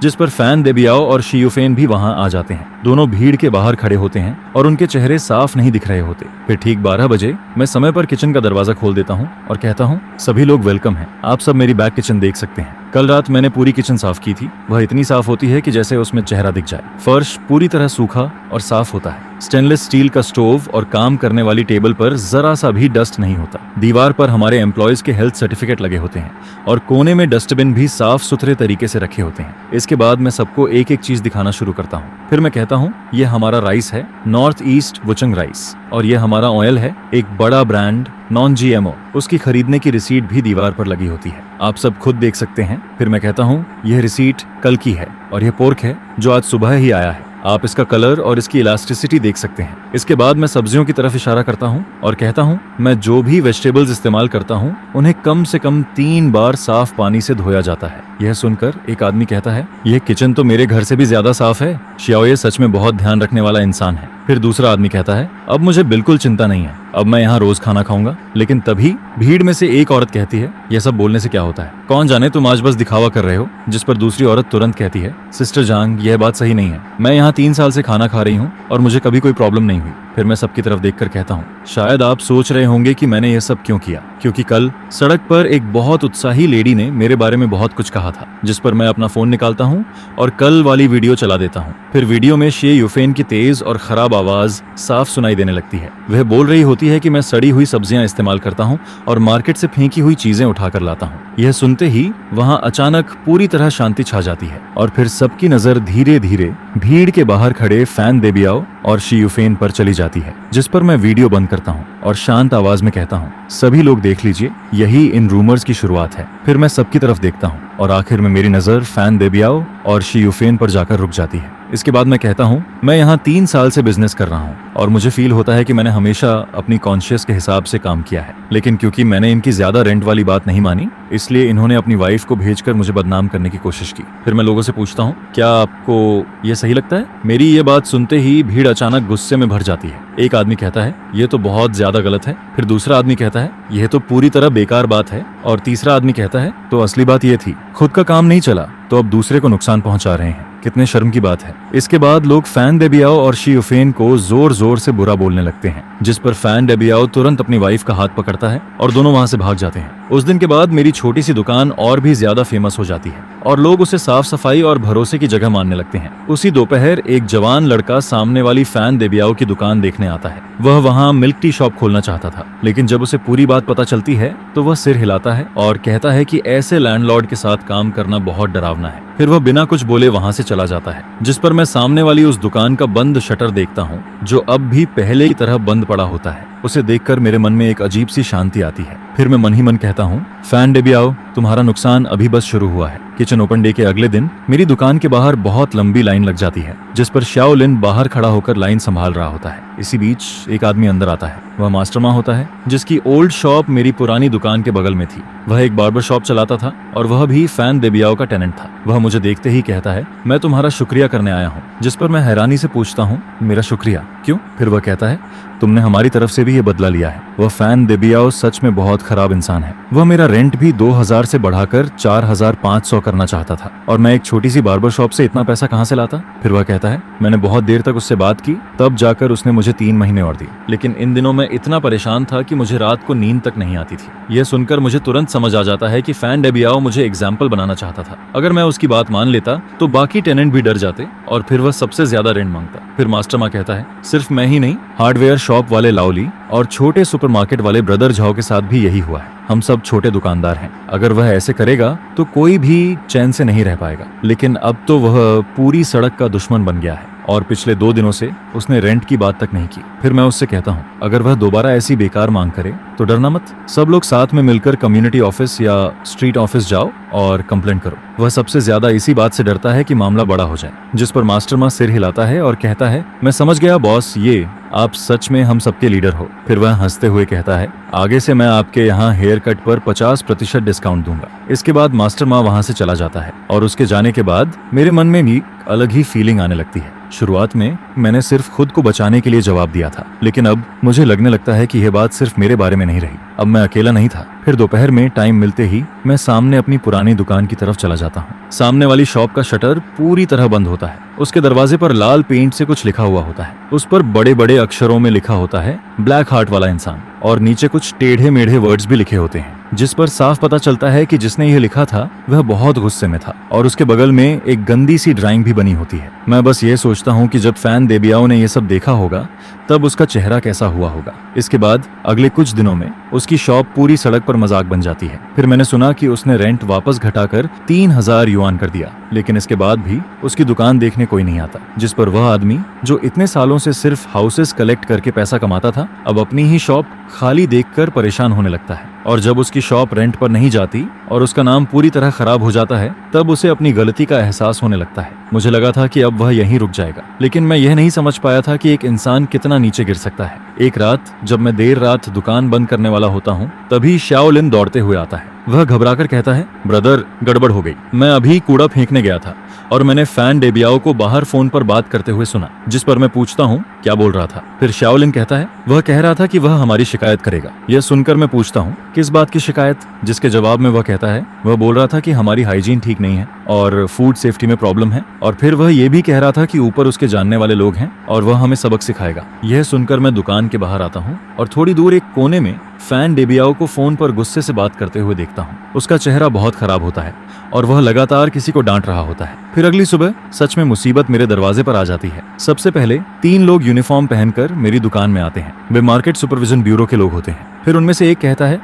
जिस पर फैन देबियाओ और शे युफेन भी वहां आ जाते हैं। दोनों भीड़ के बाहर खड़े होते हैं और उनके चेहरे साफ नहीं दिख रहे होते। फिर ठीक 12 बजे मैं समय पर किचन का दरवाजा खोल देता हूँ और कहता हूँ, सभी लोग वेलकम हैं, आप सब मेरी बैक किचन देख सकते हैं। कल रात मैंने पूरी किचन साफ की थी। वह इतनी साफ होती है कि जैसे उसमें चेहरा दिख जाए। फर्श पूरी तरह सूखा और साफ होता है। स्टेनलेस स्टील का स्टोव और काम करने वाली टेबल पर जरा सा भी डस्ट नहीं होता। दीवार पर हमारे एम्प्लॉयज के हेल्थ सर्टिफिकेट लगे होते हैं और कोने में डस्टबिन भी साफ सुथरे तरीके से रखे होते हैं। इसके बाद मैं सबको एक एक चीज दिखाना शुरू करता हूँ। फिर मैं कहता हूँ, यह हमारा राइस है, नॉर्थ ईस्ट वुचंग राइस, और यह हमारा ऑयल है, एक बड़ा ब्रांड नॉन GMO। उसकी खरीदने की रिसीट भी दीवार पर लगी होती है, आप सब खुद देख सकते हैं। फिर मैं कहता हूँ, यह रिसीट कल की है और यह पोर्क है जो आज सुबह ही आया है। आप इसका कलर और इसकी इलास्टिसिटी देख सकते हैं। इसके बाद मैं सब्जियों की तरफ इशारा करता हूँ और कहता हूँ, मैं जो भी वेजिटेबल्स इस्तेमाल करता हूँ उन्हें कम से कम 3 बार साफ पानी से धोया जाता है। यह सुनकर एक आदमी कहता है, यह किचन तो मेरे घर से भी ज्यादा साफ है। शाओये सच में बहुत ध्यान रखने वाला इंसान है। फिर दूसरा आदमी कहता है, अब मुझे बिल्कुल चिंता नहीं है, अब मैं यहाँ रोज खाना खाऊंगा। लेकिन तभी भीड़ में से एक औरत कहती है, यह सब बोलने से क्या होता है, कौन जाने तुम आज बस दिखावा कर रहे हो। जिस पर दूसरी औरत तुरंत कहती है, सिस्टर जांग, यह बात सही नहीं है, मैं यहाँ 3 साल से खाना खा रही हूँ और मुझे कभी कोई प्रॉब्लम नहीं हुई। फिर मैं सबकी तरफ देखकर कहता हूँ, शायद आप सोच रहे होंगे कि मैंने यह सब क्यों किया, क्योंकि कल सड़क पर एक बहुत उत्साही लेडी ने मेरे बारे में बहुत कुछ कहा था। जिस पर मैं अपना फोन निकालता हूँ और कल वाली वीडियो चला देता हूँ। फिर वीडियो में शे युफेन की तेज और खराब आवाज साफ सुनाई देने लगती है। वह बोल रही होती है कि मैं सड़ी हुई सब्जियां इस्तेमाल करता हूँ और मार्केट से फेंकी हुई चीजें उठाकर लाता हूँ। यह सुनते ही वहाँ अचानक पूरी तरह शांति छा जाती है और फिर सबकी नजर धीरे धीरे भीड़ के बाहर खड़े फैन देबियाओ और शे युफेन पर चली जाती है। जिस पर मैं वीडियो बंद करता हूँ और शांत आवाज में कहता हूँ, सभी लोग देख लीजिए, यही इन रूमर्स की शुरुआत है। फिर मैं सबकी तरफ देखता हूँ और आखिर में मेरी नजर फैन देबियाओ और शे युफेन पर जाकर रुक जाती है। इसके बाद मैं कहता हूँ, मैं यहाँ 3 साल से बिजनेस कर रहा हूँ और मुझे फील होता है कि मैंने हमेशा अपनी कॉन्शियस के हिसाब से काम किया है, लेकिन क्योंकि मैंने इनकी ज्यादा रेंट वाली बात नहीं मानी, इसलिए इन्होंने अपनी वाइफ को भेजकर मुझे बदनाम करने की कोशिश की। फिर मैं लोगों से पूछता हूँ, क्या आपको ये सही लगता है? मेरी ये बात सुनते ही भीड़ अचानक गुस्से में भर जाती है। एक आदमी कहता है, ये तो बहुत ज्यादा गलत है। फिर दूसरा आदमी कहता है, यह तो पूरी तरह बेकार बात है। और तीसरा आदमी कहता है, तो असली बात ये थी, खुद का काम नहीं चला तो अब दूसरे को नुकसान पहुंचा रहे हैं। कितने शर्म की बात है। इसके बाद लोग फैन डेबियाओ और शी युफेन को जोर जोर से बुरा बोलने लगते हैं, जिस पर फैन डेबियाओ तुरंत अपनी वाइफ का हाथ पकड़ता है और दोनों वहां से भाग जाते हैं। उस दिन के बाद मेरी छोटी सी दुकान और भी ज्यादा फेमस हो जाती है और लोग उसे साफ सफाई और भरोसे की जगह मानने लगते हैं। उसी दोपहर एक जवान लड़का सामने वाली फैन डेबियाओ की दुकान देखने आता है। वह वहाँ मिल्क टी शॉप खोलना चाहता था, लेकिन जब उसे पूरी बात पता चलती है तो वह सिर हिलाता है और कहता है कि ऐसे लैंडलॉर्ड के साथ काम करना बहुत डरावना है। फिर वह बिना कुछ बोले वहां से चला जाता है, जिस पर मैं सामने वाली उस दुकान का बंद शटर देखता हूँ, जो अब भी पहले की तरह बंद पड़ा होता है। उसे देखकर मेरे मन में एक अजीब सी शांति आती है। फिर मैं मन ही मन कहता हूँ, फैन डेबियाओ, तुम्हारा नुकसान अभी बस शुरू हुआ है। किचन ओपन डे के अगले दिन मेरी दुकान के बाहर बहुत लंबी लाइन लग जाती है, जिस पर शाओलिन बाहर खड़ा होकर लाइन संभाल रहा होता है। इसी बीच एक आदमी अंदर आता है। वह मास्टरमा होता है, जिसकी ओल्ड शॉप मेरी पुरानी दुकान के बगल में थी। वह एक बार्बर शॉप चलाता था और वह भी फैन डेबियाओ का टेनेंट था। वह मुझे देखते ही कहता है, मैं तुम्हारा शुक्रिया करने आया हूँ। जिस पर मैं हैरानी से पूछता हूँ, मेरा शुक्रिया क्यों? फिर वह कहता है, तुमने हमारी तरफ से भी ये बदला लिया है। वह फैन डेबियाओ सच में बहुत खराब इंसान है। वह मेरा रेंट भी 2000 से बढ़ाकर 4500 करना चाहता था और मैं एक छोटी सी बार्बर शॉप से इतना पैसा कहाँ से लाता? फिर वह कहता है, मैंने बहुत देर तक उससे बात की, तब जाकर उसने मुझे 3 महीने और दिए। लेकिन इन दिनों मैं इतना परेशान था कि मुझे रात को नींद तक नहीं आती थी। यह सुनकर मुझे तुरंत समझ आ जाता है कि फैन डेबियाओ मुझे एग्जाम्पल बनाना चाहता था। अगर मैं उसकी बात मान लेता तो बाकी टेनेंट भी डर जाते और फिर वह सबसे ज्यादा रेंट मांगता। फिर मास्टरमा कहता है, सिर्फ मैं ही नहीं, हार्डवेयर शॉप वाले लाओली और छोटे सुपरमार्केट वाले ब्रदर झाओ के साथ भी यही हुआ है। हम सब छोटे दुकानदार हैं। अगर वह ऐसे करेगा तो कोई भी चैन से नहीं रह पाएगा। लेकिन अब तो वह पूरी सड़क का दुश्मन बन गया है और पिछले 2 दिनों से उसने रेंट की बात तक नहीं की। फिर मैं उससे कहता हूँ, अगर वह दोबारा ऐसी बेकार मांग करे तो डरना मत। सब लोग साथ में मिलकर कम्युनिटी ऑफिस या स्ट्रीट ऑफिस जाओ और कंप्लेंट करो। वह सबसे ज्यादा इसी बात से डरता है कि मामला बड़ा हो जाए। जिस पर मास्टरमा सिर हिलाता है और कहता है, मैं समझ गया बॉस, ये आप सच में हम सबके लीडर हो। फिर वह हंसते हुए कहता है, आगे से मैं आपके यहाँ हेयर कट पर 50% डिस्काउंट दूंगा। इसके बाद मास्टरमा वहां से चला जाता है और उसके जाने के बाद मेरे मन में भी अलग ही फीलिंग आने लगती है। शुरुआत में मैंने सिर्फ खुद को बचाने के लिए जवाब दिया था, लेकिन अब मुझे लगने लगता है कि यह बात सिर्फ मेरे बारे में नहीं रही। अब मैं अकेला नहीं था। फिर दोपहर में टाइम मिलते ही मैं सामने अपनी पुरानी दुकान की तरफ चला जाता हूँ। सामने वाली शॉप का शटर पूरी तरह बंद होता है। उसके दरवाजे पर लाल पेंट से कुछ लिखा हुआ होता है। उस पर बड़े बड़े अक्षरों में लिखा होता है, ब्लैक हार्ट वाला इंसान, और नीचे कुछ टेढ़े मेढ़े वर्ड्स भी लिखे होते हैं, जिस पर साफ पता चलता है कि जिसने यह लिखा था वह बहुत गुस्से में था। और उसके बगल में एक गंदी सी ड्राइंग भी बनी होती है। मैं बस ये सोचता हूँ कि जब फैन डेबियाओ ने यह सब देखा होगा तब उसका चेहरा कैसा हुआ होगा। इसके बाद अगले कुछ दिनों में उसकी शॉप पूरी सड़क पर मजाक बन जाती है। फिर मैंने सुना कि उसने रेंट वापस घटाकर 3000 युआन कर दिया, लेकिन इसके बाद भी उसकी दुकान देखने कोई नहीं आता। जिस पर वह आदमी जो इतने सालों से सिर्फ हाउसेस कलेक्ट करके पैसा कमाता था, अब अपनी ही शॉप खाली देखकर परेशान होने लगता है। और जब उसकी शॉप रेंट पर नहीं जाती और उसका नाम पूरी तरह खराब हो जाता है, तब उसे अपनी गलती का एहसास होने लगता है। मुझे लगा था कि अब वह यहीं रुक जाएगा, लेकिन मैं यह नहीं समझ पाया था कि एक इंसान कितना नीचे गिर सकता है। एक रात जब मैं देर रात दुकान बंद करने वाला होता हूँ, तभी शाओलिन दौड़ते हुए आता है। वह घबराकर कहता है, ब्रदर, गड़बड़ हो गई। मैं अभी कूड़ा फेंकने गया था और मैंने फैन डेबियाओ को बाहर फोन पर बात करते हुए सुना। जिस पर मैं पूछता हूँ, क्या बोल रहा था? फिर शाओलिन कहता है, वह कह रहा था कि वह हमारी शिकायत करेगा। यह सुनकर मैं पूछता हूँ, किस बात की शिकायत? जिसके जवाब में वह कहता है, वह बोल रहा था कि हमारी हाइजीन ठीक नहीं है और फूड सेफ्टी में प्रॉब्लम है, और फिर वह ये भी कह रहा था कि ऊपर उसके जानने वाले लोग हैं और वह हमें सबक सिखाएगा। यह सुनकर मैं दुकान के बाहर आता हूँ और थोड़ी दूर एक कोने में फैन डेबियाओ को फोन पर गुस्से से बात करते हुए देखता हूँ। उसका चेहरा बहुत खराब होता है और वह लगातार किसी को डांट रहा होता है। फिर अगली सुबह सच में मुसीबत मेरे दरवाजे पर आ जाती है। सबसे पहले 3 लोग यूनिफॉर्म पहनकर मेरी दुकान में आते हैं। वे मार्केट सुपरविजन ब्यूरो के लोग होते हैं। फिर उनमें से एक कहता है,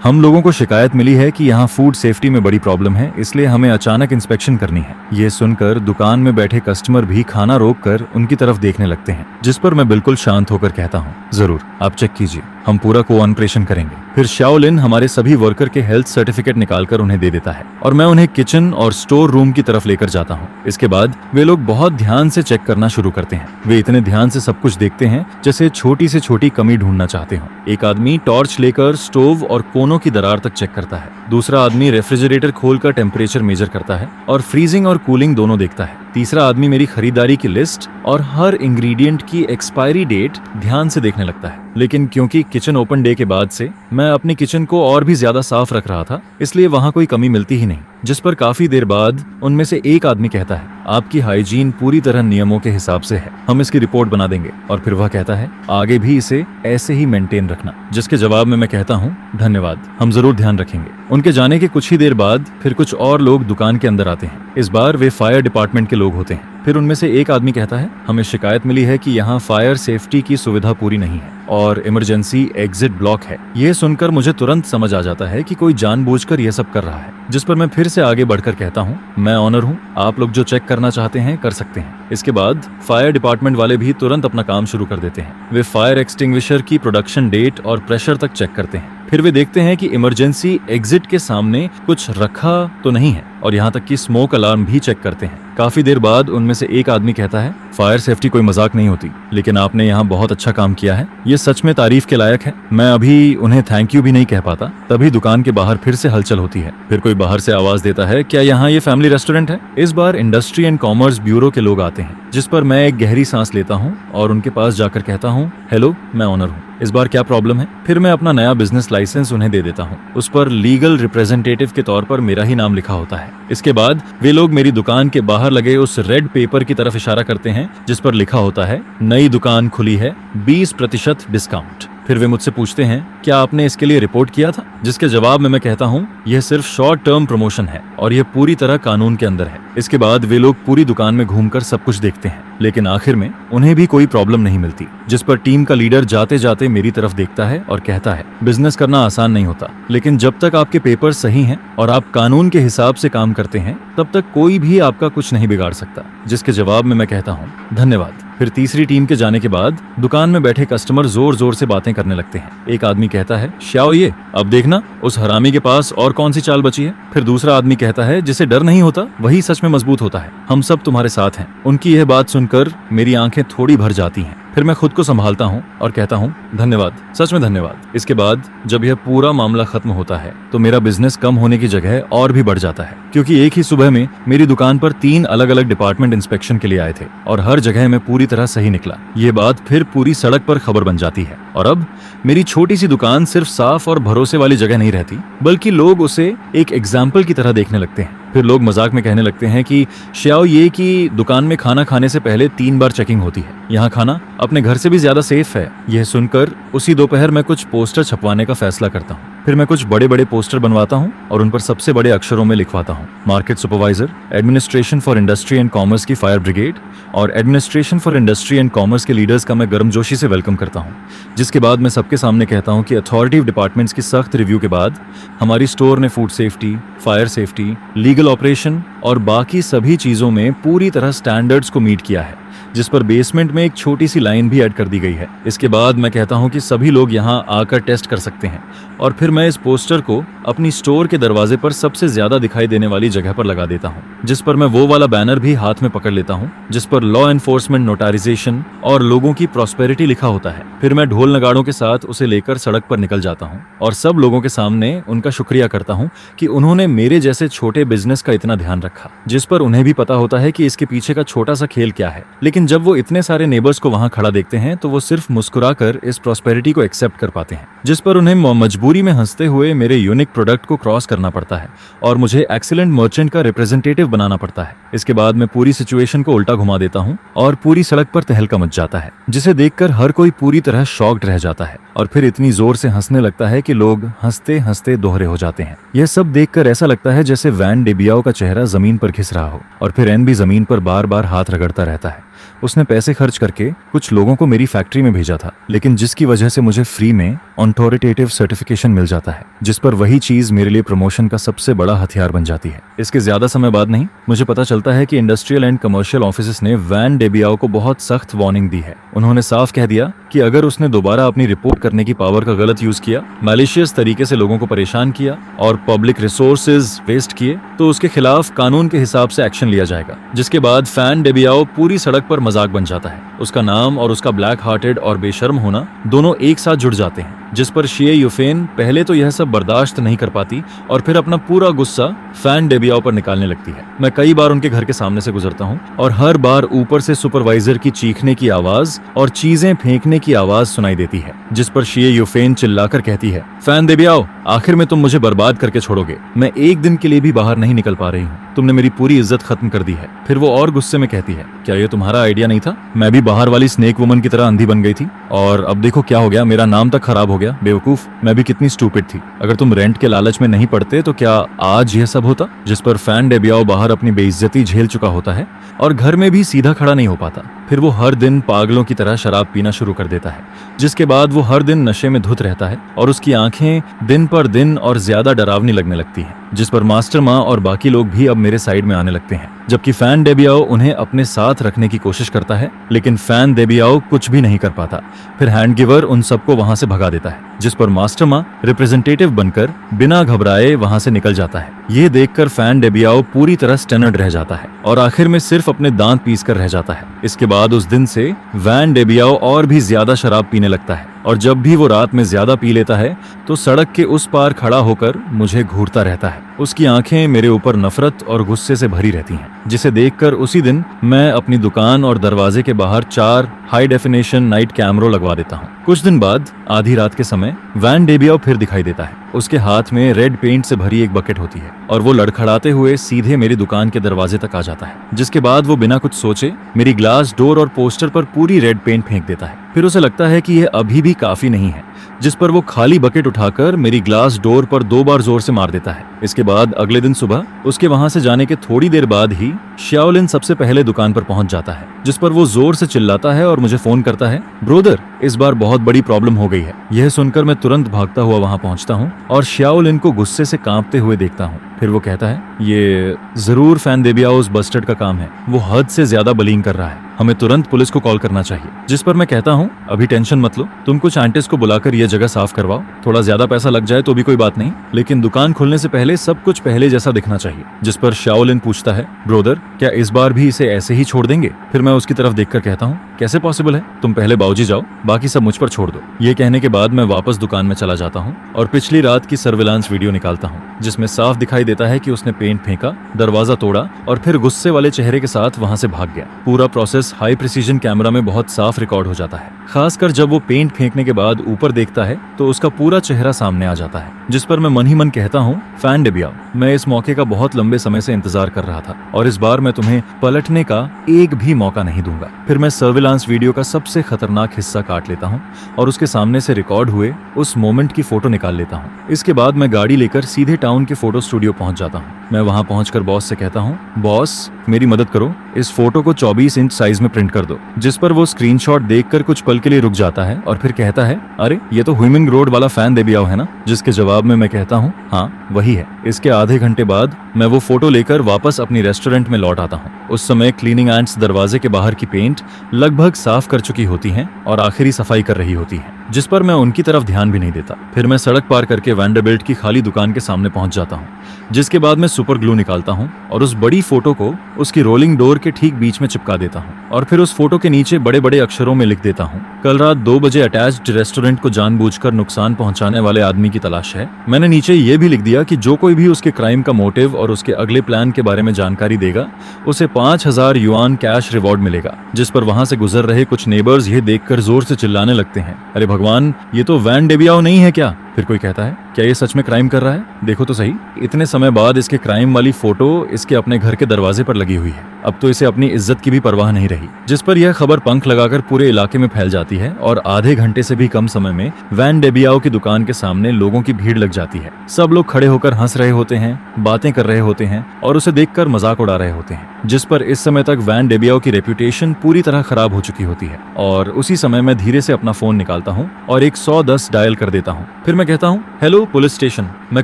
हम लोगों को शिकायत मिली है कि यहाँ फूड सेफ्टी में बड़ी प्रॉब्लम है, इसलिए हमें अचानक इंस्पेक्शन करनी है। ये सुनकर दुकान में बैठे कस्टमर भी खाना रोककर उनकी तरफ देखने लगते हैं, जिस पर मैं बिल्कुल शांत होकर कहता हूँ, जरूर आप चेक कीजिए, हम पूरा कोऑपरेशन करेंगे। फिर शाओलिन हमारे सभी वर्कर के हेल्थ सर्टिफिकेट निकालकर उन्हें दे देता है और मैं उन्हें किचन और स्टोर रूम की तरफ लेकर जाता हूँ। इसके बाद वे लोग बहुत ध्यान से चेक करना शुरू करते हैं। वे इतने ध्यान से सब कुछ देखते हैं जैसे छोटी से छोटी कमी ढूंढना चाहते हो। एक आदमी टॉर्च लेकर स्टोव और कोनों की दरार तक चेक करता है। दूसरा आदमी रेफ्रिजरेटर खोलकर टेम्परेचर मेजर करता है और फ्रीजिंग और कूलिंग दोनों देखता है। तीसरा आदमी मेरी खरीदारी की लिस्ट और हर इंग्रेडिएंट की एक्सपायरी डेट ध्यान से देखने लगता है। लेकिन क्योंकि किचन ओपन डे के बाद से मैं अपनी किचन को और भी ज्यादा साफ रख रहा था, इसलिए वहां कोई कमी मिलती ही नहीं। जिस पर काफी देर बाद उनमें से एक आदमी कहता है, आपकी हाइजीन पूरी तरह नियमों के हिसाब से है, हम इसकी रिपोर्ट बना देंगे। और फिर वह कहता है, आगे भी इसे ऐसे ही मेंटेन रखना। जिसके जवाब में मैं कहता हूँ, धन्यवाद, हम जरूर ध्यान रखेंगे। उनके जाने के कुछ ही देर बाद फिर कुछ और लोग दुकान के अंदर आते हैं। इस बार वे फायर डिपार्टमेंट के लोग होते हैं। फिर उनमें से एक आदमी कहता है, हमें शिकायत मिली है कि यहाँ फायर सेफ्टी की सुविधा पूरी नहीं है और इमरजेंसी एग्जिट ब्लॉक है। यह सुनकर मुझे तुरंत समझ आ जाता है कि कोई जानबूझकर यह सब कर रहा है। जिस पर मैं फिर से आगे बढ़कर कहता हूँ, मैं ऑनर हूँ, आप लोग जो चेक करना चाहते हैं कर सकते हैं। इसके बाद फायर डिपार्टमेंट वाले भी तुरंत अपना काम शुरू कर देते हैं। वे फायर एक्सटिंग्विशर की प्रोडक्शन डेट और प्रेशर तक चेक करते हैं। फिर वे देखते हैं कि इमरजेंसी एग्जिट के सामने कुछ रखा तो नहीं है और यहाँ तक कि स्मोक अलार्म भी चेक करते हैं। काफी देर बाद उनमें से एक आदमी कहता है, फायर सेफ्टी कोई मजाक नहीं होती, लेकिन आपने यहाँ बहुत अच्छा काम किया है, ये सच में तारीफ के लायक है। मैं अभी उन्हें थैंक यू भी नहीं कह पाता। तभी दुकान के बाहर फिर से हलचल होती है। फिर कोई बाहर से आवाज देता है, क्या यहाँ ये फैमिली रेस्टोरेंट है? इस बार इंडस्ट्री एंड कॉमर्स ब्यूरो के लोग आते हैं। जिस पर मैं एक गहरी सांस लेता हूँ और उनके पास जाकर कहता हूँ, हेलो, मैं ऑनर हूँ, इस बार क्या प्रॉब्लम है? फिर मैं अपना नया बिजनेस लाइसेंस उन्हें दे देता हूँ। उस पर लीगल रिप्रेजेंटेटिव के तौर पर मेरा ही नाम लिखा होता है। इसके बाद वे लोग मेरी दुकान के बाहर लगे उस रेड पेपर की तरफ इशारा करते हैं जिस पर लिखा होता है, नई दुकान खुली है, 20% डिस्काउंट। फिर वे मुझसे पूछते हैं, क्या आपने इसके लिए रिपोर्ट किया था? जिसके जवाब में मैं कहता हूँ, यह सिर्फ शॉर्ट टर्म प्रमोशन है और यह पूरी तरह कानून के अंदर है। इसके बाद वे लोग पूरी दुकान में घूमकर सब कुछ देखते हैं, लेकिन आखिर में उन्हें भी कोई प्रॉब्लम नहीं मिलती। जिस पर टीम का लीडर जाते जाते मेरी तरफ देखता है और कहता है, बिजनेस करना आसान नहीं होता, लेकिन जब तक आपके पेपर सही हैं और आप कानून के हिसाब से काम करते हैं, तब तक कोई भी आपका कुछ नहीं बिगाड़ सकता। जिसके जवाब में मैं कहता हूँ, धन्यवाद। फिर तीसरी टीम के जाने के बाद दुकान में बैठे कस्टमर जोर जोर से बातें करने लगते हैं। एक आदमी कहता है, श्याओ, ये अब देखना, उस हरामी के पास और कौन सी चाल बची है। फिर दूसरा आदमी कहता है, जिसे डर नहीं होता वही सच में मजबूत होता है, हम सब तुम्हारे साथ हैं। उनकी यह बात सुनकर मेरी आंखें थोड़ी भर जाती हैं। फिर मैं खुद को संभालता हूँ और कहता हूँ, धन्यवाद, सच में धन्यवाद। इसके बाद जब यह पूरा मामला खत्म होता है तो मेरा बिजनेस कम होने की जगह और भी बढ़ जाता है, क्योंकि एक ही सुबह में मेरी दुकान पर 3 अलग अलग डिपार्टमेंट इंस्पेक्शन के लिए आए थे और हर जगह में पूरी तरह सही निकला। ये बात फिर पूरी सड़क पर खबर बन जाती है और अब मेरी छोटी सी दुकान सिर्फ साफ और भरोसे वाली जगह नहीं रहती, बल्कि लोग उसे एक एग्जाम्पल की तरह देखने लगते हैं। फिर लोग मजाक में कहने लगते हैं कि श्याओ, ये कि दुकान में खाना खाने से पहले 3 बार चेकिंग होती है, यहाँ खाना अपने घर से भी ज्यादा सेफ है। यह सुनकर उसी दोपहर मैं कुछ पोस्टर छपवाने का फैसला करता हूँ। फिर मैं कुछ बड़े बड़े पोस्टर बनवाता हूँ और उन पर सबसे बड़े अक्षरों में लिखवाता हूँ, market supervisor, administration for industry and commerce की फायर ब्रिगेड और administration for industry and commerce के लीडर्स का मैं गर्मजोशी से वेलकम करता हूँ। जिसके बाद मैं सबके सामने कहता हूँ कि अथॉरिटी डिपार्टमेंट्स की सख्त रिव्यू के बाद हमारी स्टोर ने food safety, fire safety, legal operation और बाकी सभी चीजों में पूरी तरह स्टैंडर्ड्स को मीट किया है, जिस पर बेसमेंट में एक छोटी सी लाइन भी ऐड कर दी गई है। इसके बाद मैं कहता हूं कि सभी लोग यहां आकर टेस्ट कर सकते हैं और फिर मैं इस पोस्टर को अपनी स्टोर के दरवाजे पर सबसे ज्यादा दिखाई देने वाली जगह पर लगा देता हूं, जिस पर मैं वो वाला बैनर भी हाथ में पकड़ लेता हूं जिस पर लॉ एनफोर्समेंट नोटाराइजेशन और लोगों की प्रॉस्पेरिटी लिखा होता है। फिर मैं ढोल नगाड़ों के साथ उसे लेकर सड़क पर निकल जाता हूं और सब लोगों के सामने उनका शुक्रिया करता हूं कि उन्होंने मेरे जैसे छोटे बिजनेस का इतना ध्यान रखा, जिस पर उन्हें भी पता होता है कि इसके पीछे का छोटा सा खेल क्या है। लेकिन जब वो इतने सारे नेबर्स को वहां खड़ा देखते हैं तो वो सिर्फ मुस्कुराकर इस प्रॉस्पेरिटी को एक्सेप्ट कर पाते हैं, जिस पर उन्हें मजबूरी में हंसते हुए मेरे यूनिक प्रोडक्ट को क्रॉस करना पड़ता है और मुझे एक्सीलेंट मर्चेंट का रिप्रेजेंटेटिव बनाना पड़ता है। इसके बाद मैं पूरी सिचुएशन को उल्टा घुमा देता हूँ और पूरी सड़क पर तहलका मच जाता है, जिसे देखकर हर कोई पूरी तरह शॉक्ड रह जाता है और फिर इतनी जोर से हंसने लगता है कि लोग हंसते हंसते दोहरे हो जाते हैं। यह सब देखकर ऐसा लगता है जैसे वैन डेबियाओ का चेहरा जमीन पर घिस रहा हो और फिर एन भी जमीन पर बार बार हाथ रगड़ता रहता है। उसने पैसे खर्च करके कुछ लोगों को मेरी फैक्ट्री में भेजा था, लेकिन जिसकी वजह से मुझे फ्री में ऑथोरिटेटिव सर्टिफिकेशन मिल जाता है, जिस पर वही चीज मेरे लिए प्रमोशन का सबसे बड़ा हथियार बन जाती है। इसके ज्यादा समय बाद नहीं, मुझे पता चलता है कि इंडस्ट्रियल एंड कमर्शियल ऑफिसेस ने वैन डेबियाओ को बहुत सख्त वार्निंग दी है। उन्होंने साफ कह दिया कि अगर उसने दोबारा अपनी रिपोर्ट करने की पावर का गलत यूज किया, मैलिशियस तरीके से लोगों को परेशान किया और पब्लिक रिसोर्सेज वेस्ट किए, तो उसके खिलाफ कानून के हिसाब से एक्शन लिया जाएगा। जिसके बाद फैन डेबियाओ पूरी सड़क पर मजाक बन जाता है। उसका नाम और उसका ब्लैक हार्टेड और बेशर्म होना दोनों एक साथ जुड़ जाते हैं, जिस पर शिए यूफेन पहले तो यह सब बर्दाश्त नहीं कर पाती और फिर अपना पूरा गुस्सा फैन डेबियाओ पर निकालने लगती है। मैं कई बार उनके घर के सामने से गुजरता हूँ और हर बार ऊपर से सुपरवाइजर की चीखने की आवाज और चीजें फेंकने की आवाज सुनाई देती है, जिस पर शिए यूफेन चिल्लाकर कहती है, फैन डेबियाओ, आखिर में तुम मुझे बर्बाद करके छोड़ोगे। मैं एक दिन के लिए भी बाहर नहीं निकल पा रही हूँ, तुमने मेरी पूरी इज्जत खत्म कर दी है। फिर वो और गुस्से में कहती है, क्या ये तुम्हारा आइडिया नहीं था? मैं भी बाहर वाली स्नेक वुमन की तरह अंधी बन गई थी और अब देखो क्या हो गया, मेरा नाम तक खराब हो गया। बेवकूफ, मैं भी कितनी स्टूपिड थी। अगर तुम रेंट के लालच में नहीं पड़ते तो क्या आज यह सब होता? जिस पर फैन डेबियाओ बाहर अपनी बेइज्जती झेल चुका होता है और घर में भी सीधा खड़ा नहीं हो पाता। फिर वो हर दिन पागलों की तरह शराब पीना शुरू कर देता है, जिसके बाद वो हर दिन नशे में धुत रहता है और उसकी आंखें दिन पर दिन और ज्यादा डरावनी लगने लगती हैं, जिस पर मास्टर माँ और बाकी लोग भी अब मेरे साइड में आने लगते हैं। जबकि फैन डेबियाओ उन्हें अपने साथ रखने की कोशिश करता है, लेकिन फैन डेबियाओ कुछ भी नहीं कर पाता। फिर हैंड गिवर उन सबको वहां से भगा देता है, जिस पर मास्टर माँ रिप्रेजेंटेटिव बनकर बिना घबराए वहां से निकल जाता है। ये देखकर फैन डेबियाओ पूरी तरह स्टनर्ड रह जाता है और आखिर में सिर्फ अपने दांत पीस कर रह जाता है। इसके बाद उस दिन से वैन डेबियाओ और भी ज्यादा शराब पीने लगता है और जब भी वो रात में ज्यादा पी लेता है तो सड़क के उस पार खड़ा होकर मुझे घूरता रहता है। उसकी आंखें मेरे ऊपर नफरत और गुस्से से भरी रहती हैं, जिसे देखकर उसी दिन मैं अपनी दुकान और दरवाजे के बाहर 4 हाई डेफिनेशन नाइट कैमरों लगवा देता हूँ। कुछ दिन बाद आधी रात के समय वैन डेबियाओ फिर दिखाई देता है। उसके हाथ में रेड पेंट से भरी एक बकेट होती है और वो लड़खड़ाते हुए सीधे मेरी दुकान के दरवाजे तक आ जाता है, जिसके बाद वो बिना कुछ सोचे मेरी ग्लास डोर और पोस्टर पर पूरी रेड पेंट फेंक देता है। फिर उसे लगता है कि यह अभी भी काफी नहीं है, जिस पर वो खाली बकेट उठाकर मेरी ग्लास डोर पर 2 बार जोर से मार देता है। इसके बाद अगले दिन सुबह उसके वहां से जाने के थोड़ी देर बाद ही शाओलिन सबसे पहले दुकान पर पहुंच जाता है, जिस पर वो जोर से चिल्लाता है और मुझे फोन करता है, ब्रोदर, इस बार बहुत बड़ी प्रॉब्लम हो गई है। यह सुनकर मैं तुरंत भागता हुआ वहां पहुंचता हूं और शाओलिन को गुस्से से कांपते हुए देखता हूं। फिर वो कहता है, ये जरूर फैन डेबियाओ उस बस्टर्ड का काम है, वो हद से ज्यादा बलिंग कर रहा है, हमें तुरंत पुलिस को कॉल करना चाहिए। जिस पर मैं कहता हूँ, अभी टेंशन मत लो, तुम कुछ आंटिस्ट को बुलाकर यह जगह साफ करवाओ, थोड़ा ज्यादा पैसा लग जाए तो भी कोई बात नहीं, लेकिन दुकान खुलने से पहले सब कुछ पहले जैसा दिखना चाहिए। जिस पर शाओलिन पूछता है, ब्रोदर, क्या इस बार भी इसे ऐसे ही छोड़ देंगे? फिर मैं उसकी तरफ देखकर कहता हूँ, कैसे पॉसिबल है, तुम पहले बाऊजी जाओ, बाकी सब मुझ पर छोड़ दो। ये कहने के बाद मैं वापस दुकान में चला जाता हूँ और पिछली रात की सर्विलांस वीडियो निकालता हूँ, जिसमें साफ दिखाई देता है कि उसने पेंट फेंका, दरवाजा तोड़ा और फिर गुस्से वाले चेहरे के साथ वहां से भाग गया। पूरा प्रोसेस हाई प्रिसीजन कैमरा में बहुत साफ रिकॉर्ड हो जाता है, खासकर जब वो पेंट फेंकने के बाद ऊपर देखता है तो उसका पूरा चेहरा सामने आ जाता है। जिस पर मैं मन ही मन कहता हूँ, फैन डेबियाओ, मैं इस मौके का बहुत लंबे समय से इंतजार कर रहा था और इस बार मैं तुम्हें पलटने का एक भी मौका नहीं दूंगा। फिर मैं सर्विलांस वीडियो का सबसे खतरनाक हिस्सा काट लेता हूँ और उसके सामने से रिकॉर्ड हुए उस मोमेंट की फोटो निकाल लेता हूँ। इसके बाद मैं गाड़ी लेकर सीधे टाउन के फोटो स्टूडियो पहुंच जाता हूँ। मैं वहां पहुंचकर बॉस से कहता हूँ, बॉस, मेरी मदद करो, इस फोटो को 24 इंच साइज में प्रिंट कर दो। जिस पर वो स्क्रीनशॉट देखकर कुछ पल के लिए रुक जाता है और फिर कहता है, अरे ये तो हुइमिंग रोड वाला फैन डेबियाओ है ना? जिसके जवाब में मैं कहता हूँ, हाँ वही है। इसके आधे घंटे बाद मैं वो फोटो लेकर वापस अपनी रेस्टोरेंट में लौट आता हूँ। उस समय क्लीनिंग एंड्स दरवाजे के बाहर की पेंट लगभग साफ कर चुकी होती हैं और आखिरी सफाई कर रही होती हैं, जिस पर मैं उनकी तरफ ध्यान भी नहीं देता। फिर मैं सड़क पार करके वैंडरबिल्ट की खाली दुकान के सामने पहुंच जाता हूं, जिसके बाद मैं सुपर ग्लू निकालता हूं और उस बड़ी फोटो को उसकी रोलिंग डोर के ठीक बीच में चिपका देता हूं और फिर उस फोटो के नीचे बड़े बड़े अक्षरों में लिख देता हूं, कल रात 2 बजे अटैच्ड रेस्टोरेंट को जानबूझकर नुकसान पहुंचाने वाले आदमी की तलाश है। मैंने नीचे ये भी लिख दिया कि जो कोई भी उसके क्राइम का मोटिव और उसके अगले प्लान के बारे में जानकारी देगा, उसे 5000 युआन कैश रिवॉर्ड मिलेगा। जिस पर वहां से गुजर रहे कुछ नेबर्स ये देखकर जोर से चिल्लाने लगते हैं, अरे भगवान, ये तो वैन डेबियाओ नहीं है क्या? फिर कोई कहता है, क्या ये सच में क्राइम कर रहा है? देखो तो सही, इतने समय बाद इसके क्राइम वाली फोटो इसके अपने घर के दरवाजे पर लगी हुई है। अब तो इसे अपनी इज्जत की भी परवाह नहीं रही। जिस पर यह खबर पंख लगाकर पूरे इलाके में फैल जाती है और आधे घंटे से भी कम समय में वैन डेबियाओ की दुकान के सामने लोगों की भीड़ लग जाती है। सब लोग खड़े होकर हंस रहे होते हैं, बातें कर रहे होते हैं और उसे देखकर मजाक उड़ा रहे होते हैं। जिस पर इस समय तक वैन डेबियाओ की रेपुटेशन पूरी तरह खराब हो चुकी होती है। और उसी समय मैं धीरे से अपना फोन निकालता हूँ और 110 डायल कर देता हूँ। फिर मैं कहता हूँ, हेलो पुलिस स्टेशन, मैं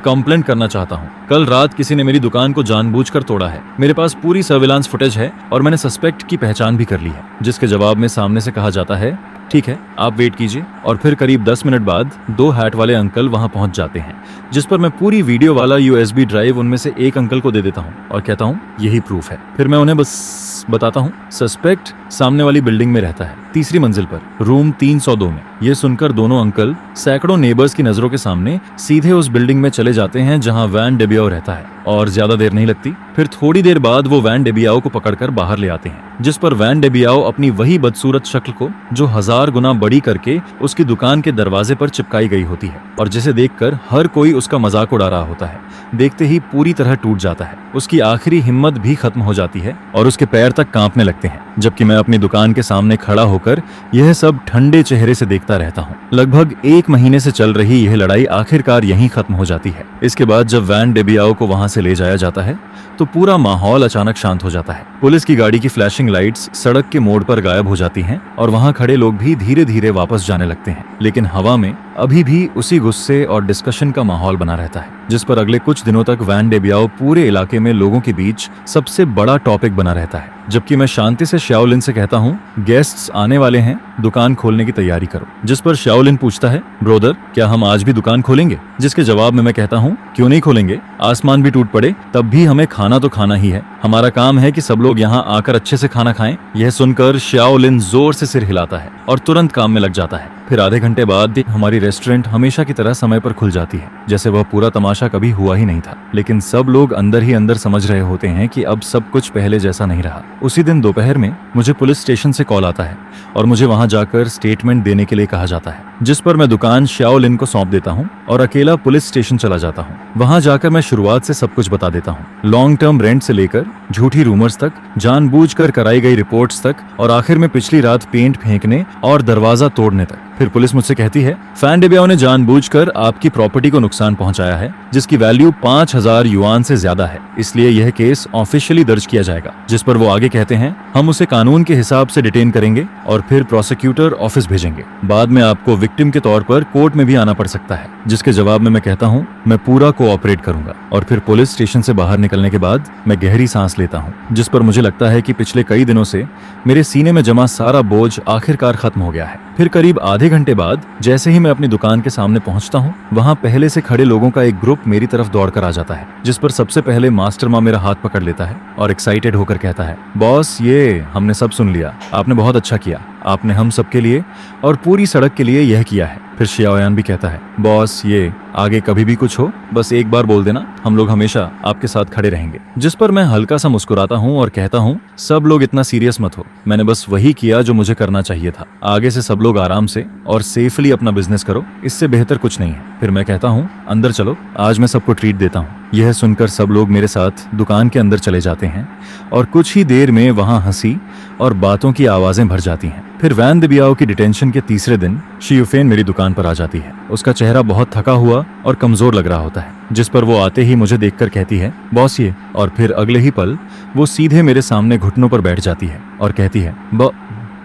कंप्लेंट करना चाहता हूँ। कल रात किसी ने मेरी दुकान को जानबूझकर तोड़ा है। मेरे पास पूरी सर्विलांस फुटेज है और मैंने सस्पेक्ट की पहचान भी कर ली है। जिसके जवाब में सामने से कहा जाता है, ठीक है, आप वेट कीजिए। और फिर करीब 10 मिनट बाद 2 हैट वाले अंकल वहां पहुंच जाते हैं। जिस पर मैं पूरी वीडियो वाला USB ड्राइव उनमें से एक अंकल को दे देता हूं और कहता हूं, यही प्रूफ है। फिर मैं उन्हें बस बताता हूं, सस्पेक्ट सामने वाली बिल्डिंग में रहता है, 3री मंजिल पर, रूम 302 में। ये सुनकर दोनों अंकल सैकड़ों नेबर्स की नजरों के सामने सीधे उस बिल्डिंग में चले जाते हैं जहां वैन डेबियाओ रहता है। और ज्यादा देर नहीं लगती, फिर थोड़ी देर बाद वो वैन डेबियाओ को पकड़कर बाहर ले आते हैं। जिस पर वैन डेबियाओ अपनी वही बदसूरत शक्ल को, जो 1000 गुना बड़ी करके उसकी दुकान के दरवाजे पर चिपकाई गई होती है और जिसे देखकर हर कोई उसका मजाक उड़ा रहा होता है, देखते ही पूरी तरह टूट जाता है। उसकी आखिरी हिम्मत भी खत्म हो जाती है और उसके पैर तक कांपने लगते हैं। जबकि मैं अपनी दुकान के सामने खड़ा होकर यह सब ठंडे चेहरे से देखता रहता हूँ। लगभग 1 महीने से चल रही यह लड़ाई आखिरकार यहीं खत्म हो जाती है। इसके बाद जब वैन डेबियाओ को वहां से ले जाया जाता है तो पूरा माहौल अचानक शांत हो जाता है। पुलिस की गाड़ी की फ्लैशिंग लाइट्स सड़क के मोड़ पर गायब हो जाती हैं और वहां खड़े लोग भी धीरे धीरे वापस जाने लगते हैं। लेकिन हवा में अभी भी उसी गुस्से और डिस्कशन का माहौल बना रहता है, जिस पर अगले कुछ दिनों तक वैन डेबियाओ पूरे इलाके में लोगों के बीच सबसे बड़ा टॉपिक बना रहता है। जबकि मैं शांति से शाओलिन से कहता हूँ, गेस्ट्स आने वाले हैं, दुकान खोलने की तैयारी करो। जिस पर शाओलिन पूछता है, ब्रोदर, क्या हम आज भी दुकान खोलेंगे? जिसके जवाब में मैं कहता हूँ, क्यों नहीं खोलेंगे? आसमान भी टूट पड़े तब भी हमें खाना तो खाना ही है। हमारा काम है कि सब लोग यहाँ आकर अच्छे से खाना खाएं। यह सुनकर शाओलिन जोर से सिर हिलाता है और तुरंत काम में लग जाता है। फिर आधे घंटे बाद हमारी रेस्टोरेंट हमेशा की तरह समय पर खुल जाती है, जैसे वह पूरा तमाशा कभी हुआ ही नहीं था। लेकिन सब लोग अंदर ही अंदर समझ रहे होते हैं कि अब सब कुछ पहले जैसा नहीं रहा। उसी दिन दोपहर में मुझे पुलिस स्टेशन से कॉल आता है और मुझे वहां जाकर स्टेटमेंट देने के लिए कहा जाता है। जिस पर मैं दुकान शाओलिन को सौंप देता हूं और अकेला पुलिस स्टेशन चला जाता हूं। वहां जाकर मैं शुरुआत से सब कुछ बता देता हूं, लॉन्ग टर्म रेंट से लेकर झूठी रूमर्स तक, जानबूझकर कराई गई रिपोर्ट्स तक और आखिर में पिछली रात पेंट फेंकने और दरवाजा तोड़ने तक। फिर पुलिस मुझसे कहती है, वैन डेबियाओ ने जानबूझकर आपकी प्रॉपर्टी को नुकसान पहुंचाया है, जिसकी वैल्यू 5000 युआन से ज्यादा है, इसलिए यह केस ऑफिशियली दर्ज किया जाएगा। जिस पर वो आगे कहते हैं, हम उसे कानून के हिसाब से डिटेन करेंगे और फिर प्रोसिक्यूटर ऑफिस भेजेंगे। बाद में आपको विक्टिम के तौर पर कोर्ट में भी आना पड़ सकता है। जिसके जवाब में मैं कहता हूँ, मैं पूरा कोऑपरेट करूंगा। और फिर पुलिस स्टेशन से बाहर निकलने के बाद मैं गहरी सांस लेता हूँ, जिस पर मुझे लगता है कि पिछले कई दिनों से मेरे सीने में जमा सारा बोझ आखिरकार खत्म हो गया है। फिर करीब आधे घंटे बाद जैसे ही मैं अपनी दुकान के सामने पहुंचता हूं, वहां पहले से खड़े लोगों का एक ग्रुप मेरी तरफ दौड़कर आ जाता है। जिस पर सबसे पहले मास्टर माँ मेरा हाथ पकड़ लेता है और एक्साइटेड होकर कहता है, बॉस, ये हमने सब सुन लिया, आपने बहुत अच्छा किया, आपने हम सबके लिए और पूरी सड़क के लिए यह किया है। फिर शियाओयान भी कहता है, बॉस, ये आगे कभी भी कुछ हो बस एक बार बोल देना, हम लोग हमेशा आपके साथ खड़े रहेंगे। जिस पर मैं हल्का सा मुस्कुराता हूँ और कहता हूँ, सब लोग इतना सीरियस मत हो, मैंने बस वही किया जो मुझे करना चाहिए था। आगे से सब लोग आराम से और सेफली अपना बिजनेस करो, इससे बेहतर कुछ नहीं है। फिर मैं कहता हूँ, अंदर चलो, आज मैं सबको ट्रीट देता हूँ। यह सुनकर सब लोग मेरे साथ दुकान के अंदर चले जाते हैं और कुछ ही देर में वहां हंसी और बातों की आवाजें भर जाती हैं। फिर वैन डेबियाओ की डिटेंशन के तीसरे दिन शियुफेन मेरी दुकान पर आ जाती है। उसका चेहरा बहुत थका हुआ और कमजोर लग रहा होता है, जिस पर वो आते ही मुझे देखकर कहती है, बॉस ये। और फिर अगले ही पल वो सीधे मेरे सामने घुटनों पर बैठ जाती है और कहती है,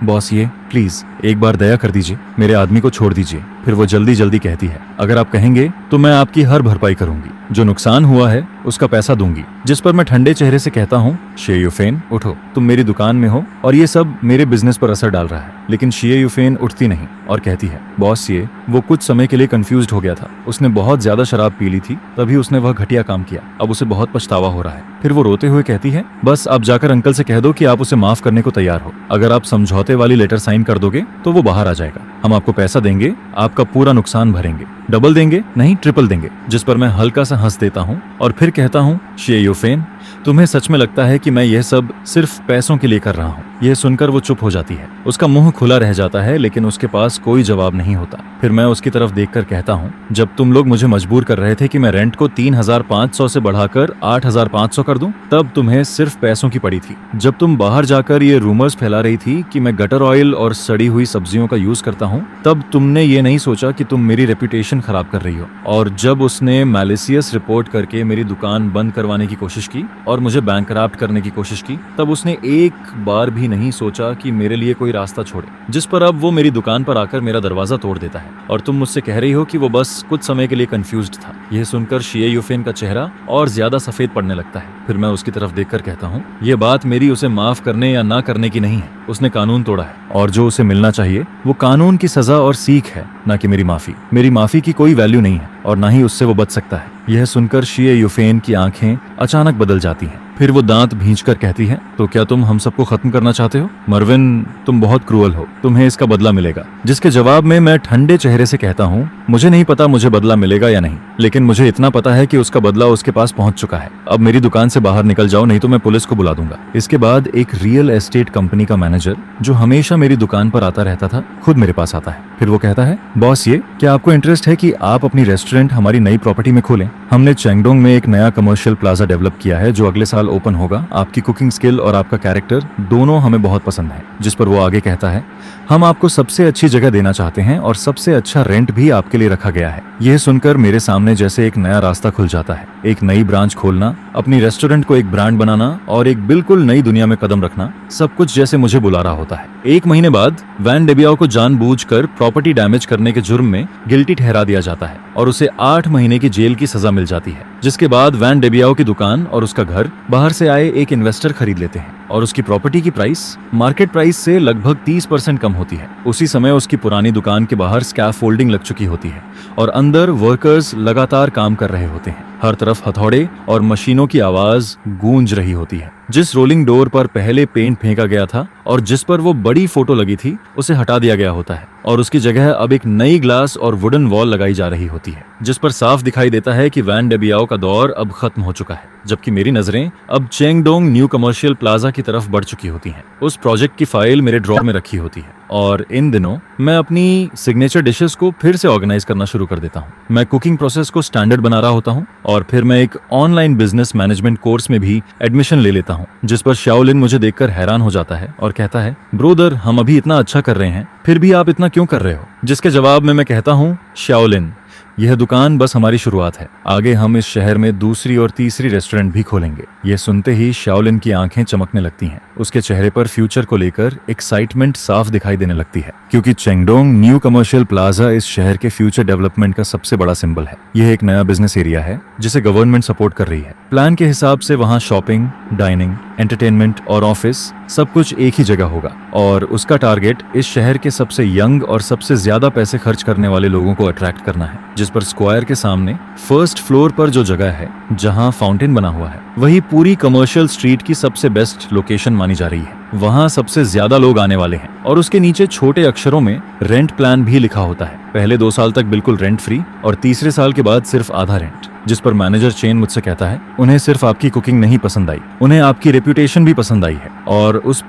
बॉस ये, प्लीज एक बार दया कर दीजिए, मेरे आदमी को छोड़ दीजिए। फिर वो जल्दी जल्दी कहती है, अगर आप कहेंगे तो मैं आपकी हर भरपाई करूंगी, जो नुकसान हुआ है उसका पैसा दूंगी। जिस पर मैं ठंडे चेहरे से कहता हूँ, शियुफेन उठो, तुम मेरी दुकान में हो और ये सब मेरे बिजनेस पर असर डाल रहा है। लेकिन शियुफेन उठती नहीं और कहती है, बॉस ये, वो कुछ समय के लिए कंफ्यूज्ड हो गया था, उसने बहुत ज्यादा शराब पी ली थी, तभी उसने वह घटिया काम किया, अब उसे बहुत पछतावा हो रहा है। फिर वो रोते हुए कहती है, बस आप जाकर अंकल से कह दो कि आप उसे माफ करने को तैयार हो। अगर आप समझौते वाली लेटर साइन कर दोगे तो वो बाहर आ जाएगा, हम आपको पैसा देंगे, आपका पूरा नुकसान भरेंगे, डबल देंगे नहीं ट्रिपल देंगे। जिस पर मैं हल्का सा हंस देता हूँ और फिर कहता हूँ, शियुफेन, तुम्हें सच में लगता है कि मैं यह सब सिर्फ पैसों के लिए कर रहा हूँ? यह सुनकर वो चुप हो जाती है। उसका मुंह खुला रह जाता है लेकिन उसके पास कोई जवाब नहीं होता। फिर मैं उसकी तरफ देखकर कहता हूँ, जब तुम लोग मुझे मजबूर कर रहे थे कि मैं रेंट को 3,500 से बढ़ाकर 8,500 कर दूं, तब तुम्हें सिर्फ पैसों की पड़ी थी। जब तुम बाहर जाकर ये रूमर्स फैला रही थी कि मैं गटर ऑयल और सड़ी हुई सब्जियों का यूज करता हूँ, तब तुमने ये नहीं सोचा कि तुम मेरी रेपुटेशन खराब कर रही हो। और जब उसने मैलिसियस रिपोर्ट करके मेरी दुकान बंद करवाने की कोशिश की और मुझे बैंकरप्ट करने की कोशिश की, तब उसने एक बार भी नहीं सोचा कि मेरे लिए कोई रास्ता छोड़े, जिस पर अब वो मेरी दुकान पर आकर मेरा दरवाजा तोड़ देता है। और तुम मुझसे कह रही हो कि वो बस कुछ समय के लिए कंफ्यूज्ड था। यह सुनकर शिए यूफेन का चेहरा और ज्यादा सफेद पड़ने लगता है। फिर मैं उसकी तरफ देखकर कहता हूँ, ये बात मेरी उसे माफ करने या ना करने की नहीं है। उसने कानून तोड़ा है और जो उसे मिलना चाहिए वो कानून की सजा और सीख है, ना कि मेरी माफी। मेरी माफी की कोई वैल्यू नहीं है और ना ही उससे वो बच सकता है। यह सुनकर शिए यूफेन की आंखें अचानक बदल जाती हैं। फिर वो दांत भींचकर कहती है, तो क्या तुम हम सबको खत्म करना चाहते हो? मरविन, तुम बहुत क्रूअल हो, तुम्हें इसका बदला मिलेगा। जिसके जवाब में मैं ठंडे चेहरे से कहता हूँ, मुझे नहीं पता मुझे बदला मिलेगा या नहीं, लेकिन मुझे इतना पता है कि उसका बदला उसके पास पहुंच चुका है। अब मेरी दुकान से बाहर निकल जाओ, नहीं तो मैं पुलिस को बुला दूंगा। इसके बाद एक रियल एस्टेट कंपनी का मैनेजर, जो हमेशा मेरी दुकान पर आता रहता था, खुद मेरे पास आता है। फिर वो कहता है, बॉस, ये क्या आपको इंटरेस्ट है कि आप अपनी रेस्टोरेंट हमारी नई प्रॉपर्टी में खोलें? हमने चेंगडोंग में एक नया कमर्शियल प्लाजा डेवलप किया है जो अगले साल ओपन होगा। आपकी कुकिंग स्किल और आपका कैरेक्टर दोनों हमें बहुत पसंद है। जिस पर वो आगे कहता है, हम आपको सबसे अच्छी जगह देना चाहते हैं और सबसे अच्छा रेंट भी आपके लिए रखा गया है। यह सुनकर मेरे सामने जैसे एक नया रास्ता खुल जाता है। एक नई ब्रांच खोलना, अपनी रेस्टोरेंट को एक ब्रांड बनाना और एक बिल्कुल नई दुनिया में कदम रखना, सब कुछ जैसे मुझे बुला रहा होता है। 1 महीने बाद वैन डेबियाओ को जानबूझकर प्रॉपर्टी डैमेज करने के जुर्म में गिल्टी ठहरा दिया जाता है और उसे 8 महीने की जेल की सजा मिल जाती है। जिसके बाद वैन डेबियाओ की दुकान और उसका घर बाहर से आए एक इन्वेस्टर खरीद लेते हैं और उसकी प्रॉपर्टी की प्राइस मार्केट प्राइस से लगभग 30% कम होती है। उसी समय उसकी पुरानी दुकान के बाहर स्कैफोल्डिंग लग चुकी होती है और अंदर वर्कर्स लगातार काम कर रहे होते हैं। हर तरफ हथौड़े और मशीनों की आवाज गूंज रही होती है। जिस रोलिंग डोर पर पहले पेंट फेंका गया था और जिस पर वो बड़ी फोटो लगी थी, उसे हटा दिया गया होता है और उसकी जगह अब एक नई ग्लास और वुडन वॉल लगाई जा रही होती है, जिस पर साफ दिखाई देता है कि वैन डेबियाओ का दौर अब खत्म हो चुका है। जबकि मेरी नजरें अब चेंगडोंग न्यू कमर्शियल प्लाजा की तरफ बढ़ चुकी होती हैं। उस प्रोजेक्ट की फाइल मेरे ड्रॉर में रखी होती है और इन दिनों मैं अपनी सिग्नेचर डिशेस को फिर से ऑर्गेनाइज करना शुरू कर देता हूँ। मैं कुकिंग प्रोसेस को स्टैंडर्ड बना रहा होता हूँ और फिर मैं एक ऑनलाइन बिजनेस मैनेजमेंट कोर्स में भी एडमिशन ले लेता हूँ, जिस पर शाओलिन मुझे देखकर हैरान हो जाता है और कहता है, ब्रोदर, हम अभी इतना अच्छा कर रहे हैं, फिर भी आप इतना क्यों कर रहे हो? जिसके जवाब में मैं कहता हूँ, शाओलिन, यह दुकान बस हमारी शुरुआत है। आगे हम इस शहर में दूसरी और तीसरी रेस्टोरेंट भी खोलेंगे। यह सुनते ही शाओलिन की आंखें चमकने लगती हैं। उसके चेहरे पर फ्यूचर को लेकर एक्साइटमेंट साफ दिखाई देने लगती है, क्योंकि चेंगडोंग न्यू कमर्शियल प्लाजा इस शहर के फ्यूचर डेवलपमेंट का सबसे बड़ा सिंबल है। यह एक नया बिजनेस एरिया है जिसे गवर्नमेंट सपोर्ट कर रही है। प्लान के हिसाब से वहाँ शॉपिंग, डाइनिंग, एंटरटेनमेंट और ऑफिस सब कुछ एक ही जगह होगा और उसका टारगेट इस शहर के सबसे यंग और सबसे ज्यादा पैसे खर्च करने वाले लोगों को अट्रैक्ट करना है। जिस पर स्क्वायर के सामने फर्स्ट फ्लोर पर जो जगह है जहां फाउंटेन बना हुआ है, वही पूरी कमर्शियल स्ट्रीट की सबसे बेस्ट लोकेशन मानी जा रही है। वहां सबसे ज्यादा लोग आने वाले हैं और उसके नीचे छोटे अक्षरों में रेंट प्लान भी लिखा होता है। पहले 2 साल तक बिल्कुल रेंट फ्री और तीसरे साल के बाद सिर्फ आधा रेंट। जिस पर मैनेजर चेन मुझसे कहता है, उन्हें सिर्फ आपकी कुकिंग नहीं पसंद आई, उन्हें आपकी रेप्यूटेशन भी पसंद आई है और उस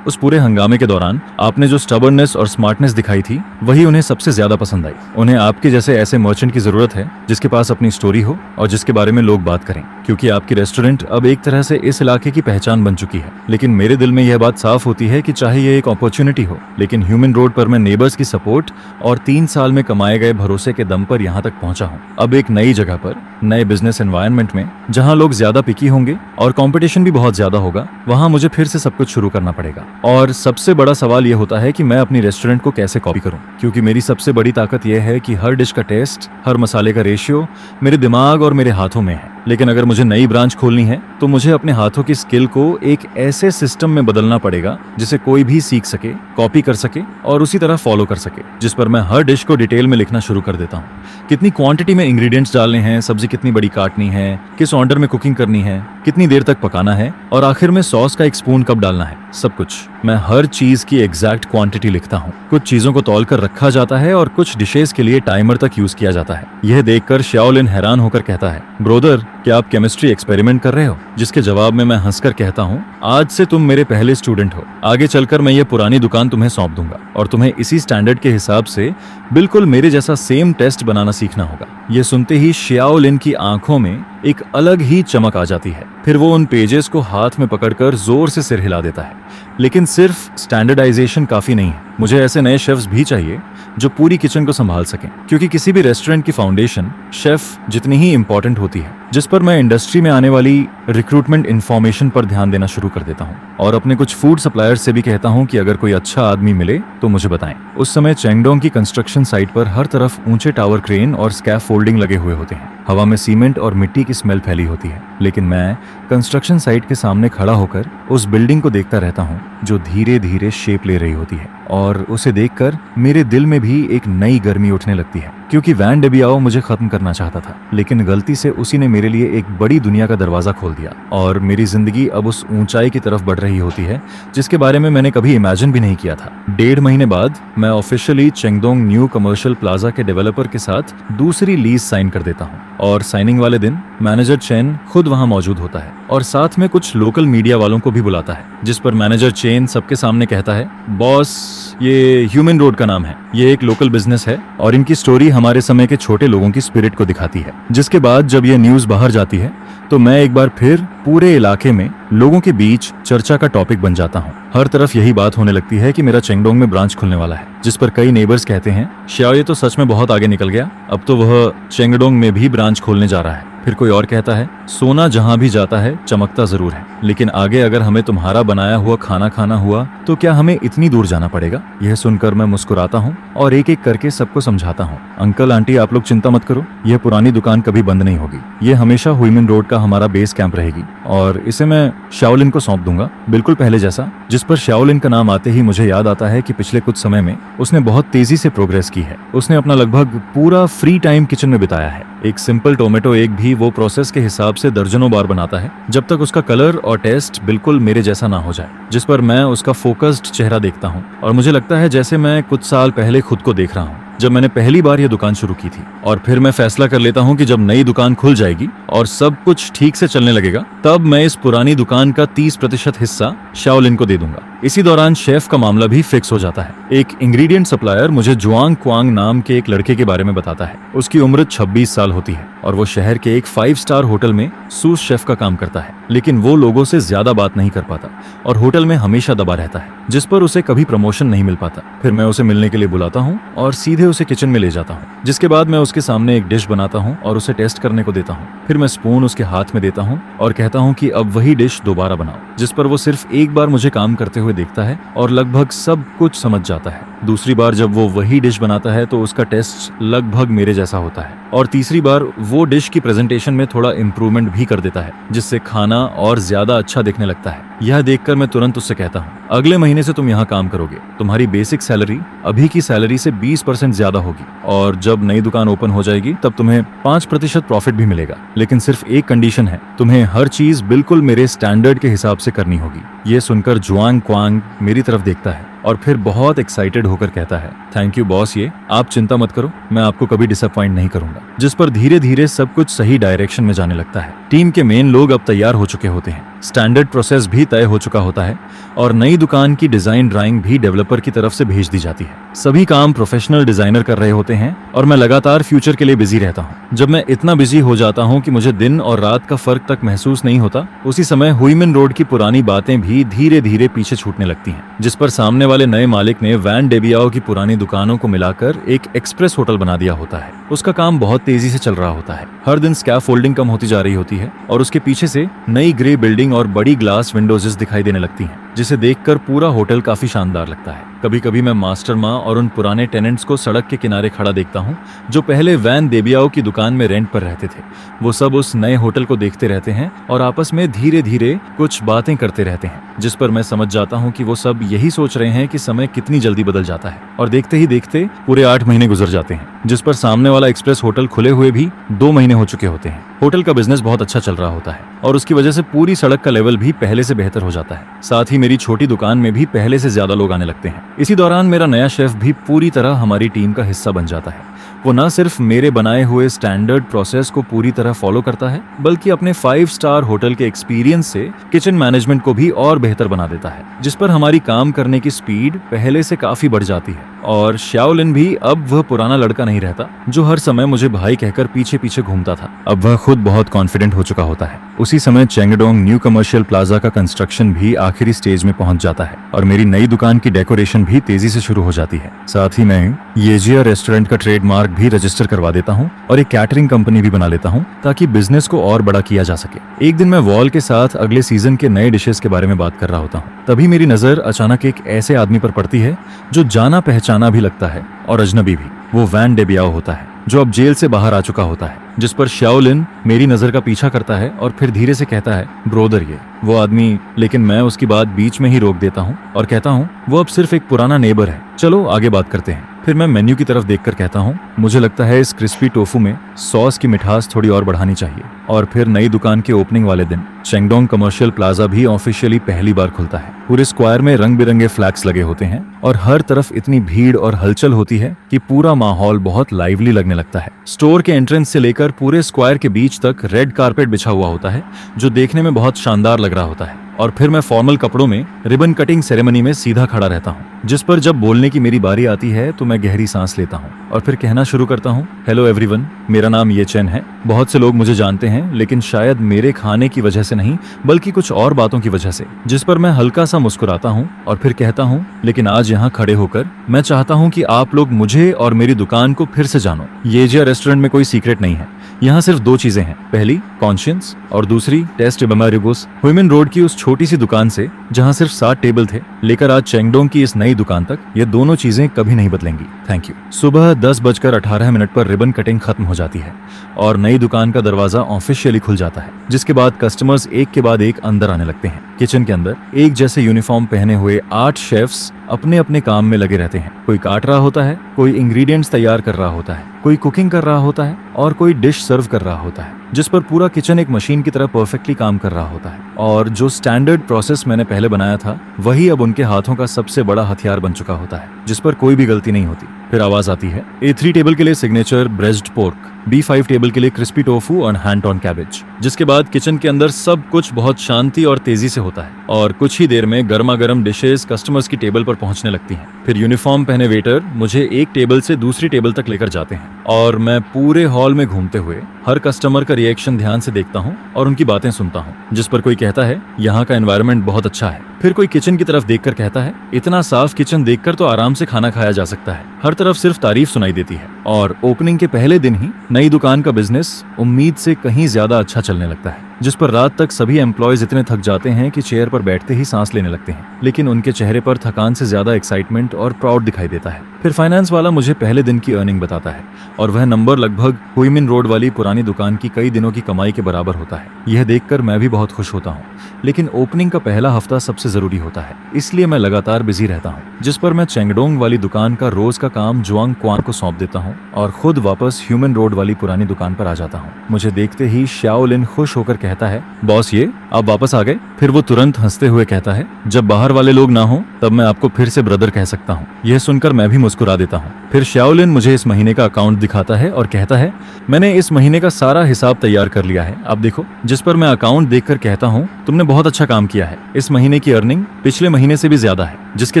पूरे हंगामे के दौरान आपने जो स्टबर्ननेस और स्मार्टनेस दिखाई थी, वही उन्हें सबसे ज्यादा पसंद आई। उन्हें आपके जैसे ऐसे मर्चेंट की जरूरत है जिसके पास अपनी स्टोरी हो और जिसके बारे में लोग बात करें, क्योंकि आपकी रेस्टोरेंट अब एक तरह से इस इलाके की पहचान बन चुकी है। लेकिन मेरे दिल में यह बात साफ होती है कि चाहे ये एक अपॉर्चुनिटी हो, लेकिन ह्यूमन रोड पर मैं नेबर्स की सपोर्ट और 3 साल में कमाए गए भरोसे के दम पर यहाँ तक पहुंचा हूँ। अब एक नई जगह पर, नए बिजनेस एनवायरनमेंट में, जहां लोग ज्यादा पिकी होंगे और कंपटीशन भी बहुत ज्यादा होगा, वहां मुझे फिर से सब कुछ शुरू करना पड़ेगा। और सबसे बड़ा सवाल यह होता है कि मैं अपनी रेस्टोरेंट को कैसे कॉपी करूं, क्योंकि मेरी सबसे बड़ी ताकत यह है कि हर डिश का टेस्ट, हर मसाले का रेशियो मेरे दिमाग और मेरे हाथों में है। लेकिन अगर मुझे नई ब्रांच खोलनी है तो मुझे अपने हाथों की स्किल को एक ऐसे सिस्टम में बदलना पड़ेगा जिसे कोई भी सीख सके, कॉपी कर सके और उसी तरह फॉलो कर सके, जिस पर मैं हर डिश को डिटेल में लिखना शुरू कर देता हूँ। कितनी क्वांटिटी में इंग्रेडिएंट्स डालने हैं, सब्जी कितनी बड़ी काटनी है, किस ऑर्डर में कुकिंग करनी है, कितनी देर तक पकाना है और आखिर में सॉस का 1 स्पून कब डालना है, सब कुछ। मैं हर चीज की एग्जैक्ट क्वांटिटी लिखता हूँ। कुछ चीजों को तौल कर रखा जाता है और कुछ डिशेस के लिए टाइमर तक यूज किया जाता है। यह देखकर शाओलिन हैरान होकर कहता है, ब्रोदर, क्या आप केमिस्ट्री एक्सपेरिमेंट कर रहे हो? जिसके जवाब में मैं हंसकर कहता हूँ, आज से तुम मेरे पहले स्टूडेंट हो। आगे चलकर मैं ये पुरानी दुकान तुम्हें सौंप दूंगा और तुम्हें इसी स्टैंडर्ड के हिसाब से बिल्कुल मेरे जैसा सेम टेस्ट बनाना सीखना होगा। ये सुनते ही श्याओ लिन की आंखों में एक अलग ही चमक आ जाती है। फिर वो उन पेजेस को हाथ में पकड़कर जोर से सिर हिला देता है। लेकिन सिर्फ स्टैंडर्डाइजेशन काफी नहीं है, मुझे ऐसे नए शेफ्स भी चाहिए जो पूरी किचन को संभाल सकें, क्योंकि किसी भी रेस्टोरेंट की फाउंडेशन शेफ जितनी ही इंपॉर्टेंट होती है। जिस पर मैं इंडस्ट्री में आने वाली रिक्रूटमेंट इन्फॉर्मेशन पर ध्यान देना शुरू कर देता हूँ और अपने कुछ फूड सप्लायर्स से भी कहता हूँ कि अगर कोई अच्छा आदमी मिले तो मुझे बताएं। उस समय चेंगडोंग की कंस्ट्रक्शन साइट पर हर तरफ ऊंचे टावर क्रेन और स्कैफोल्डिंग लगे हुए होते हैं। हवा में सीमेंट और मिट्टी की स्मेल फैली होती है, लेकिन मैं कंस्ट्रक्शन साइट के सामने खड़ा होकर उस बिल्डिंग को देखता रहता हूँ जो धीरे धीरे शेप ले रही होती है, और उसे देखकर मेरे दिल में भी एक नई गर्मी उठने लगती है। क्योंकि वैन डेबियाओ मुझे खत्म करना चाहता था, लेकिन गलती से उसी ने मेरे लिए एक बड़ी दुनिया का दरवाजा खोल दिया और मेरी जिंदगी अब उस ऊंचाई की तरफ बढ़ रही होती है जिसके बारे में मैंने कभी इमेजिन भी नहीं किया था। 1.5 महीने बाद मैं ऑफिशियली चेंगडोंग न्यू कमर्शियल प्लाजा के डेवलपर के साथ दूसरी लीज साइन कर देता हूँ, और साइनिंग वाले दिन मैनेजर चेन खुद वहां मौजूद होता है और साथ में कुछ लोकल मीडिया वालों को भी बुलाता है, जिस पर मैनेजर चेन सबके सामने कहता है, बॉस ये ह्यूमन रोड का नाम है, ये एक लोकल बिजनेस है और इनकी स्टोरी हमारे समय के छोटे लोगों की स्पिरिट को दिखाती है। जिसके बाद जब ये न्यूज बाहर जाती है तो मैं एक बार फिर पूरे इलाके में लोगों के बीच चर्चा का टॉपिक बन जाता हूँ। हर तरफ यही बात होने लगती है कि मेरा चेंगडोंग में ब्रांच खुलने वाला है, जिस पर कई नेबर्स कहते हैं, श्याओ ये तो सच में बहुत आगे निकल गया, अब तो वह चेंगडोंग में भी ब्रांच खोलने जा रहा है। फिर कोई और कहता है, सोना जहां भी जाता है चमकता जरूर है, लेकिन आगे अगर हमें तुम्हारा बनाया हुआ खाना खाना हुआ तो क्या हमें इतनी दूर जाना पड़ेगा। यह सुनकर मैं मुस्कुराता हूँ और एक एक करके सबको समझाता हूँ, अंकल आंटी आप लोग चिंता मत करो, यह पुरानी दुकान कभी बंद नहीं होगी, ये हमेशा हुईमिन रोड का हमारा बेस कैंप रहेगी और इसे मैं शाओलिन को सौंप दूंगा, बिल्कुल पहले जैसा। जिस पर शाओलिन का नाम आते ही मुझे याद आता है कि पिछले कुछ समय में उसने बहुत तेजी से प्रोग्रेस की है। उसने अपना लगभग पूरा फ्री टाइम किचन में बिताया है। एक सिंपल टोमेटो एग भी वो प्रोसेस के हिसाब से दर्जनों बार बनाता है जब तक उसका कलर और टेस्ट बिल्कुल मेरे जैसा ना हो जाए। जिस पर मैं उसका फोकस्ड चेहरा देखता हूँ और मुझे लगता है जैसे मैं कुछ साल पहले खुद को देख रहा हूँ जब मैंने पहली बार ये दुकान शुरू की थी। और फिर मैं फैसला कर लेता हूँ कि जब नई दुकान खुल जाएगी और सब कुछ ठीक से चलने लगेगा तब मैं इस पुरानी दुकान का 30% हिस्सा शाओलिन को दे दूंगा। इसी दौरान शेफ का मामला भी फिक्स हो जाता है। एक इंग्रेडिएंट सप्लायर मुझे जुआंग क्वांग नाम के एक लड़के के बारे में बताता है। उसकी उम्र 26 साल होती है और वो शहर के एक 5 स्टार होटल में सूस शेफ का काम करता है, लेकिन वो लोगों से ज्यादा बात नहीं कर पाता और होटल में हमेशा दबा रहता है, जिस पर उसे कभी प्रमोशन नहीं मिल पाता। फिर मैं उसे मिलने के लिए बुलाता हूँ और सीधे उसे किचन में ले जाता हूँ, जिसके बाद मैं उसके सामने एक डिश बनाता हूँ और उसे टेस्ट करने को देता हूँ। फिर मैं स्पून उसके हाथ में देता हूँ और कहता हूँ कि अब वही डिश दोबारा बनाओ, जिस पर वो सिर्फ एक बार मुझे काम करते हुए देखता है और लगभग सब कुछ समझ जाता है। दूसरी बार जब वो वही डिश बनाता है तो उसका टेस्ट लगभग मेरे जैसा होता है और तीसरी बार वो डिश की प्रेजेंटेशन में थोड़ा इम्प्रूवमेंट भी कर देता है, जिससे खाना और ज्यादा अच्छा दिखने लगता है। यह देखकर मैं तुरंत उससे कहता हूँ, अगले महीने से तुम यहाँ काम करोगे, तुम्हारी बेसिक सैलरी अभी की सैलरी से 20% ज्यादा होगी और जब नई दुकान ओपन हो जाएगी तब तुम्हें 5% प्रॉफिट भी मिलेगा, लेकिन सिर्फ एक कंडीशन है, तुम्हें हर चीज बिल्कुल मेरे स्टैंडर्ड के हिसाब से करनी होगी। ये सुनकर जुआंग क्वांग मेरी तरफ देखता है और फिर बहुत एक्साइटेड होकर कहता है, थैंक यू बॉस, ये आप चिंता मत करो, मैं आपको कभी डिसअपॉइंट नहीं करूंगा। जिस पर धीरे धीरे सब कुछ सही डायरेक्शन में जाने लगता है। टीम के मेन लोग अब तैयार हो चुके होते हैं, स्टैंडर्ड प्रोसेस भी तय हो चुका होता है और नई दुकान की डिजाइन ड्राइंग भी डेवलपर की तरफ से भेज दी जाती है। सभी काम प्रोफेशनल डिजाइनर कर रहे होते हैं और मैं लगातार फ्यूचर के लिए बिजी रहता हूँ। जब मैं इतना बिजी हो जाता हूँ कि मुझे दिन और रात का फर्क तक महसूस नहीं होता, उसी समय हुईमिन रोड की पुरानी बातें भी धीरे धीरे पीछे छूटने लगती हैं, जिस पर सामने वाले नए मालिक ने वैन डेबियाओ की पुरानी दुकानों को मिलाकर एक एक्सप्रेस होटल बना दिया होता है। उसका काम बहुत तेजी से चल रहा होता है। हर दिन स्कैफोल्डिंग कम होती जा रही होती है और उसके पीछे से नई ग्रे बिल्डिंग और बड़ी ग्लास विंडोज दिखाई देने लगती हैं, जिसे देखकर पूरा होटल काफी शानदार लगता है। कभी कभी मैं मास्टर माँ और उन पुराने टेनेंट्स को सड़क के किनारे खड़ा देखता हूँ जो पहले वैन डेबियाओ की दुकान में रेंट पर रहते थे। वो सब उस नए होटल को देखते रहते हैं और आपस में धीरे धीरे कुछ बातें करते रहते हैं, जिस पर मैं समझ जाता हूँ कि वो सब यही सोच रहे हैं कि समय कितनी जल्दी बदल जाता है। और देखते ही देखते पूरे 8 महीने गुजर जाते हैं, जिस पर सामने वाला एक्सप्रेस होटल खुले हुए भी 2 महीने हो चुके होते हैं। होटल का बिजनेस बहुत अच्छा चल रहा होता है और उसकी वजह से पूरी सड़क का लेवल भी पहले से बेहतर हो जाता है। साथ ही मेरी छोटी दुकान में भी पहले से ज्यादा लोग आने लगते हैं। इसी दौरान मेरा नया शेफ भी पूरी तरह हमारी टीम का हिस्सा बन जाता है। वो ना सिर्फ मेरे बनाए हुए स्टैंडर्ड प्रोसेस को पूरी तरह फॉलो करता है, बल्कि अपने 5 स्टार होटल के एक्सपीरियंस से किचन मैनेजमेंट को भी और बेहतर बना देता है, जिस पर हमारी काम करने की स्पीड पहले से काफी बढ़ जाती है। और शाओलिन भी अब वह पुराना लड़का नहीं रहता जो हर समय मुझे भाई कहकर पीछे पीछे घूमता था। अब वह खुद बहुत कॉन्फिडेंट हो चुका होता है। उसी समय चेंगडोंग न्यू कमर्शियल प्लाजा का कंस्ट्रक्शन भी आखिरी स्टेज में पहुंच जाता है और मेरी नई दुकान की डेकोरेशन भी तेजी से शुरू हो जाती है। साथ ही मैं येजिया रेस्टोरेंट का ट्रेडमार्क भी रजिस्टर करवा देता हूँ और एक कैटरिंग कंपनी भी बना लेता हूँ ताकि बिजनेस को और बड़ा किया जा सके। एक दिन मैं वॉल के साथ अगले सीजन के नए डिशेस के बारे में बात कर रहा होता हूँ, तभी मेरी नजर अचानक एक ऐसे आदमी पर पड़ती है जो जाना पहचाना भी लगता है और अजनबी भी। वो वैन डेबियाओ होता है जो अब जेल से बाहर आ चुका होता है, जिस पर शाओलिन मेरी नजर का पीछा करता है और फिर धीरे से कहता है, ब्रोदर ये वो आदमी। लेकिन मैं उसकी बात बीच में ही रोक देता हूँ और कहता हूँ, वो अब सिर्फ एक पुराना नेबर है, चलो आगे बात करते हैं। फिर मैं मेन्यू की तरफ देखकर कहता हूँ, मुझे लगता है इस क्रिस्पी टोफू में सॉस की मिठास थोड़ी और बढ़ानी चाहिए। और फिर नई दुकान के ओपनिंग वाले दिन चेंगडोंग कमर्शियल प्लाजा भी ऑफिशियली पहली बार खुलता है। पूरे स्क्वायर में रंग बिरंगे फ्लैग्स लगे होते हैं और हर तरफ इतनी भीड़ और हलचल होती है कि पूरा माहौल बहुत लाइवली लगने लगता है। स्टोर के एंट्रेंस से लेकर पूरे स्क्वायर के बीच तक रेड कारपेट बिछा हुआ होता है जो देखने में बहुत शानदार लग रहा होता है। और फिर मैं फॉर्मल कपड़ों में रिबन कटिंग सेरेमनी में सीधा खड़ा रहता हूँ, जिस पर जब बोलने की मेरी बारी आती है तो मैं गहरी सांस लेता हूँ और फिर कहना शुरू करता हूँ, हेलो एवरीवन, मेरा नाम ये चेन है। बहुत से लोग मुझे जानते हैं, लेकिन शायद मेरे खाने की वजह से नहीं बल्कि कुछ और बातों की वजह से। जिस पर मैं हल्का सा मुस्कुराता हूँ और फिर कहता हूँ, लेकिन आज यहाँ खड़े होकर मैं चाहता हूँ कि आप लोग मुझे और मेरी दुकान को फिर से जानो। येजिया रेस्टोरेंट में कोई सीक्रेट नहीं है, यहाँ सिर्फ 2 चीजें हैं, पहली कॉन्शियंस और दूसरी टेस्ट बमारिगोस। हुइमिन रोड की उस छोटी सी दुकान से जहाँ सिर्फ 7 टेबल थे लेकर आज चेंगडोंग की इस नई दुकान तक, ये दोनों चीजें कभी नहीं बदलेंगी। Thank you. सुबह 10:18 पर रिबन कटिंग खत्म हो जाती है और नई दुकान का दरवाजा ऑफिशियली खुल जाता है, जिसके बाद कस्टमर्स एक के बाद एक अंदर आने लगते हैं। किचन के अंदर एक जैसे यूनिफॉर्म पहने हुए 8 शेफ्स अपने अपने काम में लगे रहते हैं। कोई काट रहा होता है, कोई इंग्रेडिएंट्स तैयार कर रहा होता है, कोई कुकिंग कर रहा होता है और कोई डिश सर्व कर रहा होता है, जिस पर पूरा किचन एक मशीन की तरह परफेक्टली काम कर रहा होता है। और जो स्टैंडर्ड प्रोसेस मैंने पहले बनाया था वही अब उनके हाथों का सबसे बड़ा हथियार बन चुका होता है, जिस पर कोई भी गलती नहीं होती। फिर आवाज आती है, A3 टेबल के लिए signature braced pork, B5 table के लिए क्रिस्पी टोफू और हैंड ऑन कैबेज। जिसके बाद किचन के अंदर सब कुछ बहुत शांति और तेजी से होता है और कुछ ही देर में गर्मा गर्म डिशेस कस्टमर्स की टेबल पर पहुंचने लगती हैं। फिर यूनिफॉर्म पहने वेटर मुझे एक टेबल से दूसरी टेबल तक लेकर जाते हैं और मैं पूरे हॉल में घूमते हुए हर कस्टमर का रिएक्शन ध्यान से देखता हूँ और उनकी बातें सुनता हूँ। जिस पर कोई कहता है, यहाँ का एनवायरनमेंट बहुत अच्छा है। फिर कोई किचन की तरफ देखकर कहता है, इतना साफ किचन देखकर तो आराम से खाना खाया जा सकता है। हर तरफ सिर्फ तारीफ सुनाई देती है और ओपनिंग के पहले दिन ही नई दुकान का बिजनेस उम्मीद से कहीं ज्यादा अच्छा चलने लगता है, जिस पर रात तक सभी एम्प्लॉयज इतने थक जाते हैं कि चेयर पर बैठते ही सांस लेने लगते हैं, लेकिन उनके चेहरे पर थकान से ज्यादा एक्साइटमेंट और प्राउड दिखाई देता है। फिर फाइनेंस वाला मुझे पहले दिन की अर्निंग बताता है और वह नंबर लगभग हुइमिन रोड वाली पुरानी दुकान की कई दिनों की कमाई के बराबर होता है। यह देखकर मैं भी बहुत खुश होता हूँ, लेकिन ओपनिंग का पहला हफ्ता सबसे जरूरी होता है, इसलिए मैं लगातार बिजी रहता हूँ। जिस पर मैं चेंगडोंग वाली दुकान का रोज का काम जुआंग क्वान को सौंप देता हूँ और खुद वापस ह्यूमन रोड वाली पुरानी दुकान पर आ जाता हूँ। मुझे देखते ही शाओलिन खुश होकर कहता है, बॉस ये आप वापस आ गए। फिर वो तुरंत हंसते हुए कहता है, जब बाहर वाले लोग ना हो तब मैं आपको फिर से ब्रदर कह सकता हूँ। यह सुनकर मैं भी मुस्कुरा देता हूँ। फिर शाओलिन मुझे इस महीने का अकाउंट दिखाता है और कहता है, मैंने इस महीने का सारा हिसाब तैयार कर लिया है, आप देखो। जिस पर मैं अकाउंट देखकर कहता हूँ, तुमने बहुत अच्छा काम किया है, इस महीने की अर्निंग पिछले महीने से भी ज्यादा है। जिसके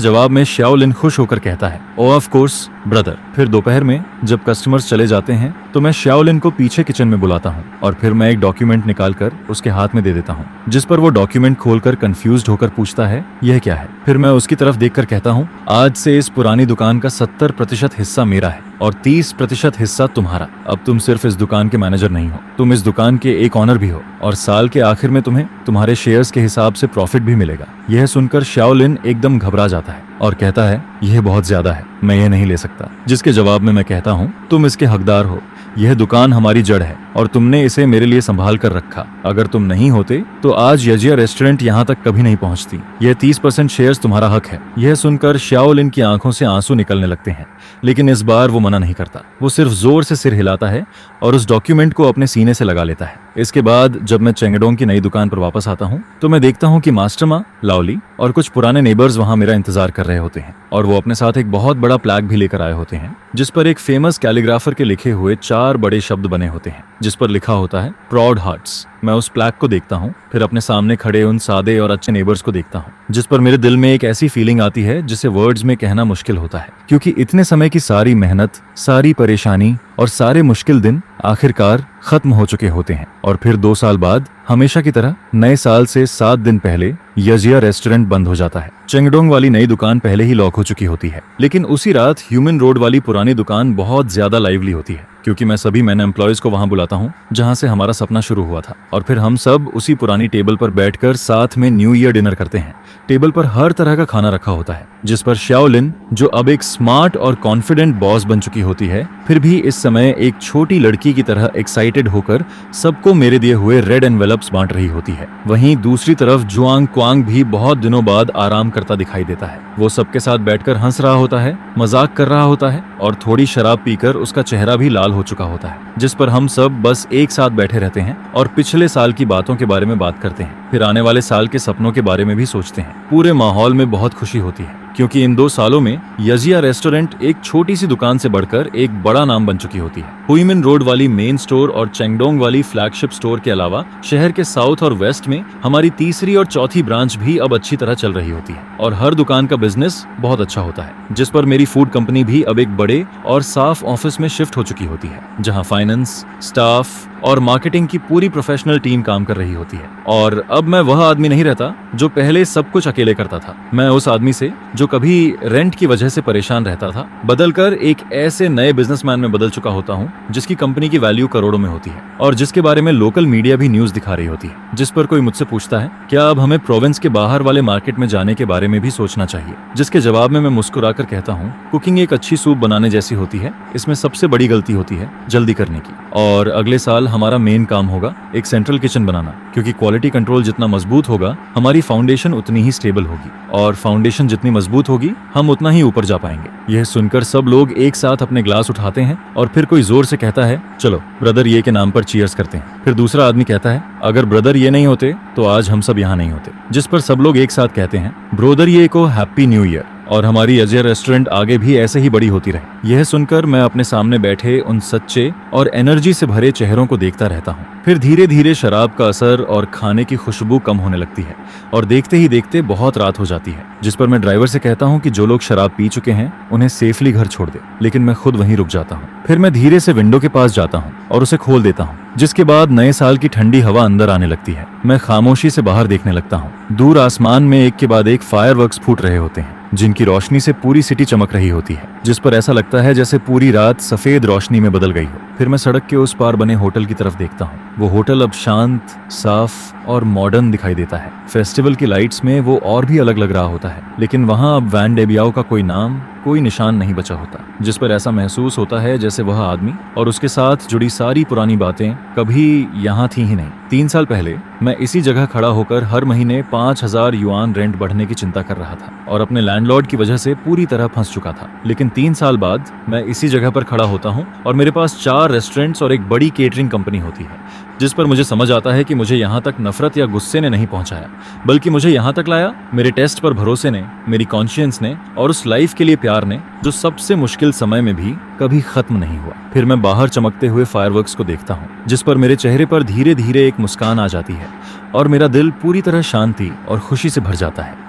जवाब में शाओलिन खुश होकर कहता है, ओ ऑफ कोर्स ब्रदर। फिर दोपहर में जब कस्टमर्स चले जाते हैं तो मैं शाओलिन को पीछे किचन में बुलाता हूँ और फिर मैं एक डॉक्यूमेंट निकालकर उसके हाथ में दे देता हूँ, जिस पर वो डॉक्यूमेंट खोलकर कंफ्यूज्ड होकर पूछता है, यह क्या है। फिर मैं उसकी तरफ देखकर कहता हूँ, आज से इस पुरानी दुकान का 70% हिस्सा मेरा है और 30% हिस्सा तुम्हारा। अब तुम सिर्फ इस दुकान के मैनेजर नहीं हो, तुम इस दुकान के एक ऑनर भी हो और साल के आखिर में तुम्हें तुम्हारे शेयर्स के हिसाब से प्रॉफिट भी मिलेगा। यह सुनकर शाओलिन एकदम घबरा जाता है और कहता है, यह बहुत ज्यादा है, मैं यह नहीं ले सकता। जिसके जवाब में मैं कहता हूँ, तुम इसके हकदार हो, यह दुकान हमारी जड़ है और तुमने इसे मेरे लिए संभाल कर रखा। अगर तुम नहीं होते तो आज येजिया रेस्टोरेंट यहाँ तक कभी नहीं पहुँचती। यह 30% शेयर्स तुम्हारा हक है। यह सुनकर शाओलिन की आंखों से आंसू निकलने लगते हैं, लेकिन इस बार वो मना नहीं करता। वो सिर्फ जोर से सिर हिलाता है और उस डॉक्यूमेंट को अपने सीने से लगा लेता है इसके बाद जब मैं चेंगडोंग की नई दुकान पर वापस आता हूँ तो मैं देखता हूँ कि मास्टर माँ, लाओली और कुछ पुराने नेबर्स वहाँ मेरा इंतजार कर रहे होते हैं और वो अपने साथ एक बहुत बड़ा प्लैक भी लेकर आए होते हैं जिस पर एक फेमस कैलीग्राफर के लिखे हुए 4 बड़े शब्द बने होते हैं जिस पर लिखा होता है प्राउड हार्ट्स। मैं उस प्लैक को देखता हूँ, फिर अपने सामने खड़े उन सादे और अच्छे नेबर्स को देखता हूँ जिस पर मेरे दिल में एक ऐसी फीलिंग आती है जिसे वर्ड्स में कहना मुश्किल होता है, क्योंकि इतने समय की सारी मेहनत, सारी परेशानी और सारे मुश्किल दिन आखिरकार खत्म हो चुके होते हैं। और फिर 2 साल बाद हमेशा की तरह नए साल से 7 दिन पहले यजिया रेस्टोरेंट बंद हो जाता है। चेंगडोंग वाली नई दुकान पहले ही लॉक हो चुकी होती है, लेकिन उसी रात ह्यूमन रोड वाली पुरानी दुकान बहुत ज्यादा लाइवली होती है, क्योंकि मैं सभी मैन एम्प्लॉयज को वहां बुलाता हूं जहां से हमारा सपना शुरू हुआ था और फिर हम सब उसी पुरानी टेबल पर बैठकर साथ में न्यू ईयर डिनर करते हैं। टेबल पर हर तरह का खाना रखा होता है जिस पर श्याओलिन, जो अब एक स्मार्ट और कॉन्फिडेंट बॉस बन चुकी होती है, फिर भी इस समय एक छोटी लड़की की तरह एक्साइटेड होकर सबको मेरे दिए हुए रेड एनवेलप्स बांट रही होती है। वहीं दूसरी तरफ जुआंग क्वांग भी बहुत दिनों बाद आराम करता दिखाई देता है। वो सबके साथ बैठकर हंस रहा होता है, मजाक कर रहा होता है और थोड़ी शराब पीकर उसका चेहरा भी लाल हो चुका होता है, जिस पर हम सब बस एक साथ बैठे रहते हैं और पिछले साल की बातों के बारे में बात करते हैं, फिर आने वाले साल के सपनों के बारे में भी सोचते हैं। पूरे माहौल में बहुत खुशी होती है, क्योंकि इन 2 सालों में यजिया रेस्टोरेंट एक छोटी सी दुकान से बढ़कर एक बड़ा नाम बन चुकी होती है। हुईमिन रोड वाली मेन स्टोर और चेंगडोंग वाली फ्लैगशिप स्टोर के अलावा शहर के साउथ और वेस्ट में हमारी तीसरी और चौथी ब्रांच भी अब अच्छी तरह चल रही होती है और हर दुकान का बिजनेस बहुत अच्छा होता है, जिस पर मेरी फूड कंपनी भी अब एक बड़े और साफ ऑफिस में शिफ्ट हो चुकी होती है, जहां फाइनेंस, स्टाफ और मार्केटिंग की पूरी प्रोफेशनल टीम काम कर रही होती है। और अब मैं वह आदमी नहीं रहता जो पहले सब कुछ अकेले करता था। मैं उस आदमी से जो कभी रेंट की वजह से परेशान रहता था, बदलकर एक ऐसे नए बिजनेसमैन में बदल चुका होता हूँ जिसकी कंपनी की वैल्यू करोड़ों में होती है और जिसके बारे में लोकल मीडिया भी न्यूज दिखा रही होती है। जिस पर कोई मुझसे पूछता है क्या अब हमें प्रोविंस के बाहर वाले मार्केट में जाने के बारे में भी सोचना चाहिए, जिसके जवाब में मैं मुस्कुराकर कहता हूँ कुकिंग एक अच्छी सूप बनाने जैसी होती है, इसमें सबसे बड़ी गलती होती है जल्दी करने की। और अगले साल हमारा मेन काम होगा एक सेंट्रल किचन बनाना, क्योंकि क्वालिटी कंट्रोल जितना मजबूत होगा हमारी फाउंडेशन उतनी ही स्टेबल होगी और फाउंडेशन जितनी मजबूत होगी हम उतना ही ऊपर जा पाएंगे। यह सुनकर सब लोग एक साथ अपने ग्लास उठाते हैं और फिर कोई जोर से कहता है चलो ब्रदर ये के नाम पर चीयर्स करते हैं। फिर दूसरा आदमी कहता है अगर ब्रदर ये नहीं होते तो आज हम सब यहाँ नहीं होते, जिस पर सब लोग एक साथ कहते हैं ब्रोदर ये को हैप्पी न्यू ईयर। और हमारी यजिया रेस्टोरेंट आगे भी ऐसे ही बड़ी होती रहे। यह सुनकर मैं अपने सामने बैठे उन सच्चे और एनर्जी से भरे चेहरों को देखता रहता हूँ। फिर धीरे धीरे शराब का असर और खाने की खुशबू कम होने लगती है और देखते ही देखते बहुत रात हो जाती है, जिस पर मैं ड्राइवर से कहता हूँ कि जो लोग शराब पी चुके हैं उन्हें सेफली घर छोड़ दे, लेकिन मैं खुद वहीं रुक जाता हूँ। फिर मैं धीरे से विंडो के पास जाता हूँ और उसे खोल देता हूँ, जिसके बाद नए साल की ठंडी हवा अंदर आने लगती है। मैं खामोशी से बाहर देखने लगता हूँ। दूर आसमान में एक के बाद एक फायरवर्क्स फूट रहे होते हैं जिनकी रोशनी से पूरी सिटी चमक रही होती है, जिस पर ऐसा लगता है जैसे पूरी रात सफेद रोशनी में बदल गई हो। फिर मैं सड़क के उस पार बने होटल की तरफ देखता हूँ। वो होटल अब शांत, साफ और मॉडर्न दिखाई देता है। फेस्टिवल की लाइट्स में वो और भी अलग लग रहा होता है, लेकिन वहाँ अब वैन डेबियाओ का कोई नाम, कोई निशान नहीं बचा होता, जिस पर ऐसा महसूस होता है जैसे वह आदमी और उसके साथ जुड़ी सारी पुरानी बातें कभी यहाँ थी ही नहीं। 3 साल पहले मैं इसी जगह खड़ा होकर हर महीने 5000 युआन रेंट बढ़ने की चिंता कर रहा था और अपने लैंडलॉर्ड की वजह से पूरी तरह फंस चुका था। लेकिन 3 साल बाद मैं इसी जगह पर खड़ा होता हूँ और मेरे पास 4 रेस्टोरेंट्स और एक बड़ी केटरिंग कंपनी होती है, जिस पर मुझे समझ आता है कि मुझे यहाँ तक नफरत या गुस्से ने नहीं पहुँचाया, बल्कि मुझे यहाँ तक लाया मेरे टेस्ट पर भरोसे ने, मेरी कॉन्शियंस ने और उस लाइफ के लिए प्यार ने जो सबसे मुश्किल समय में भी कभी खत्म नहीं हुआ। फिर मैं बाहर चमकते हुए फायरवर्क्स को देखता हूँ, जिस पर मेरे चेहरे पर धीरे धीरे एक मुस्कान आ जाती है और मेरा दिल पूरी तरह शांति और खुशी से भर जाता है।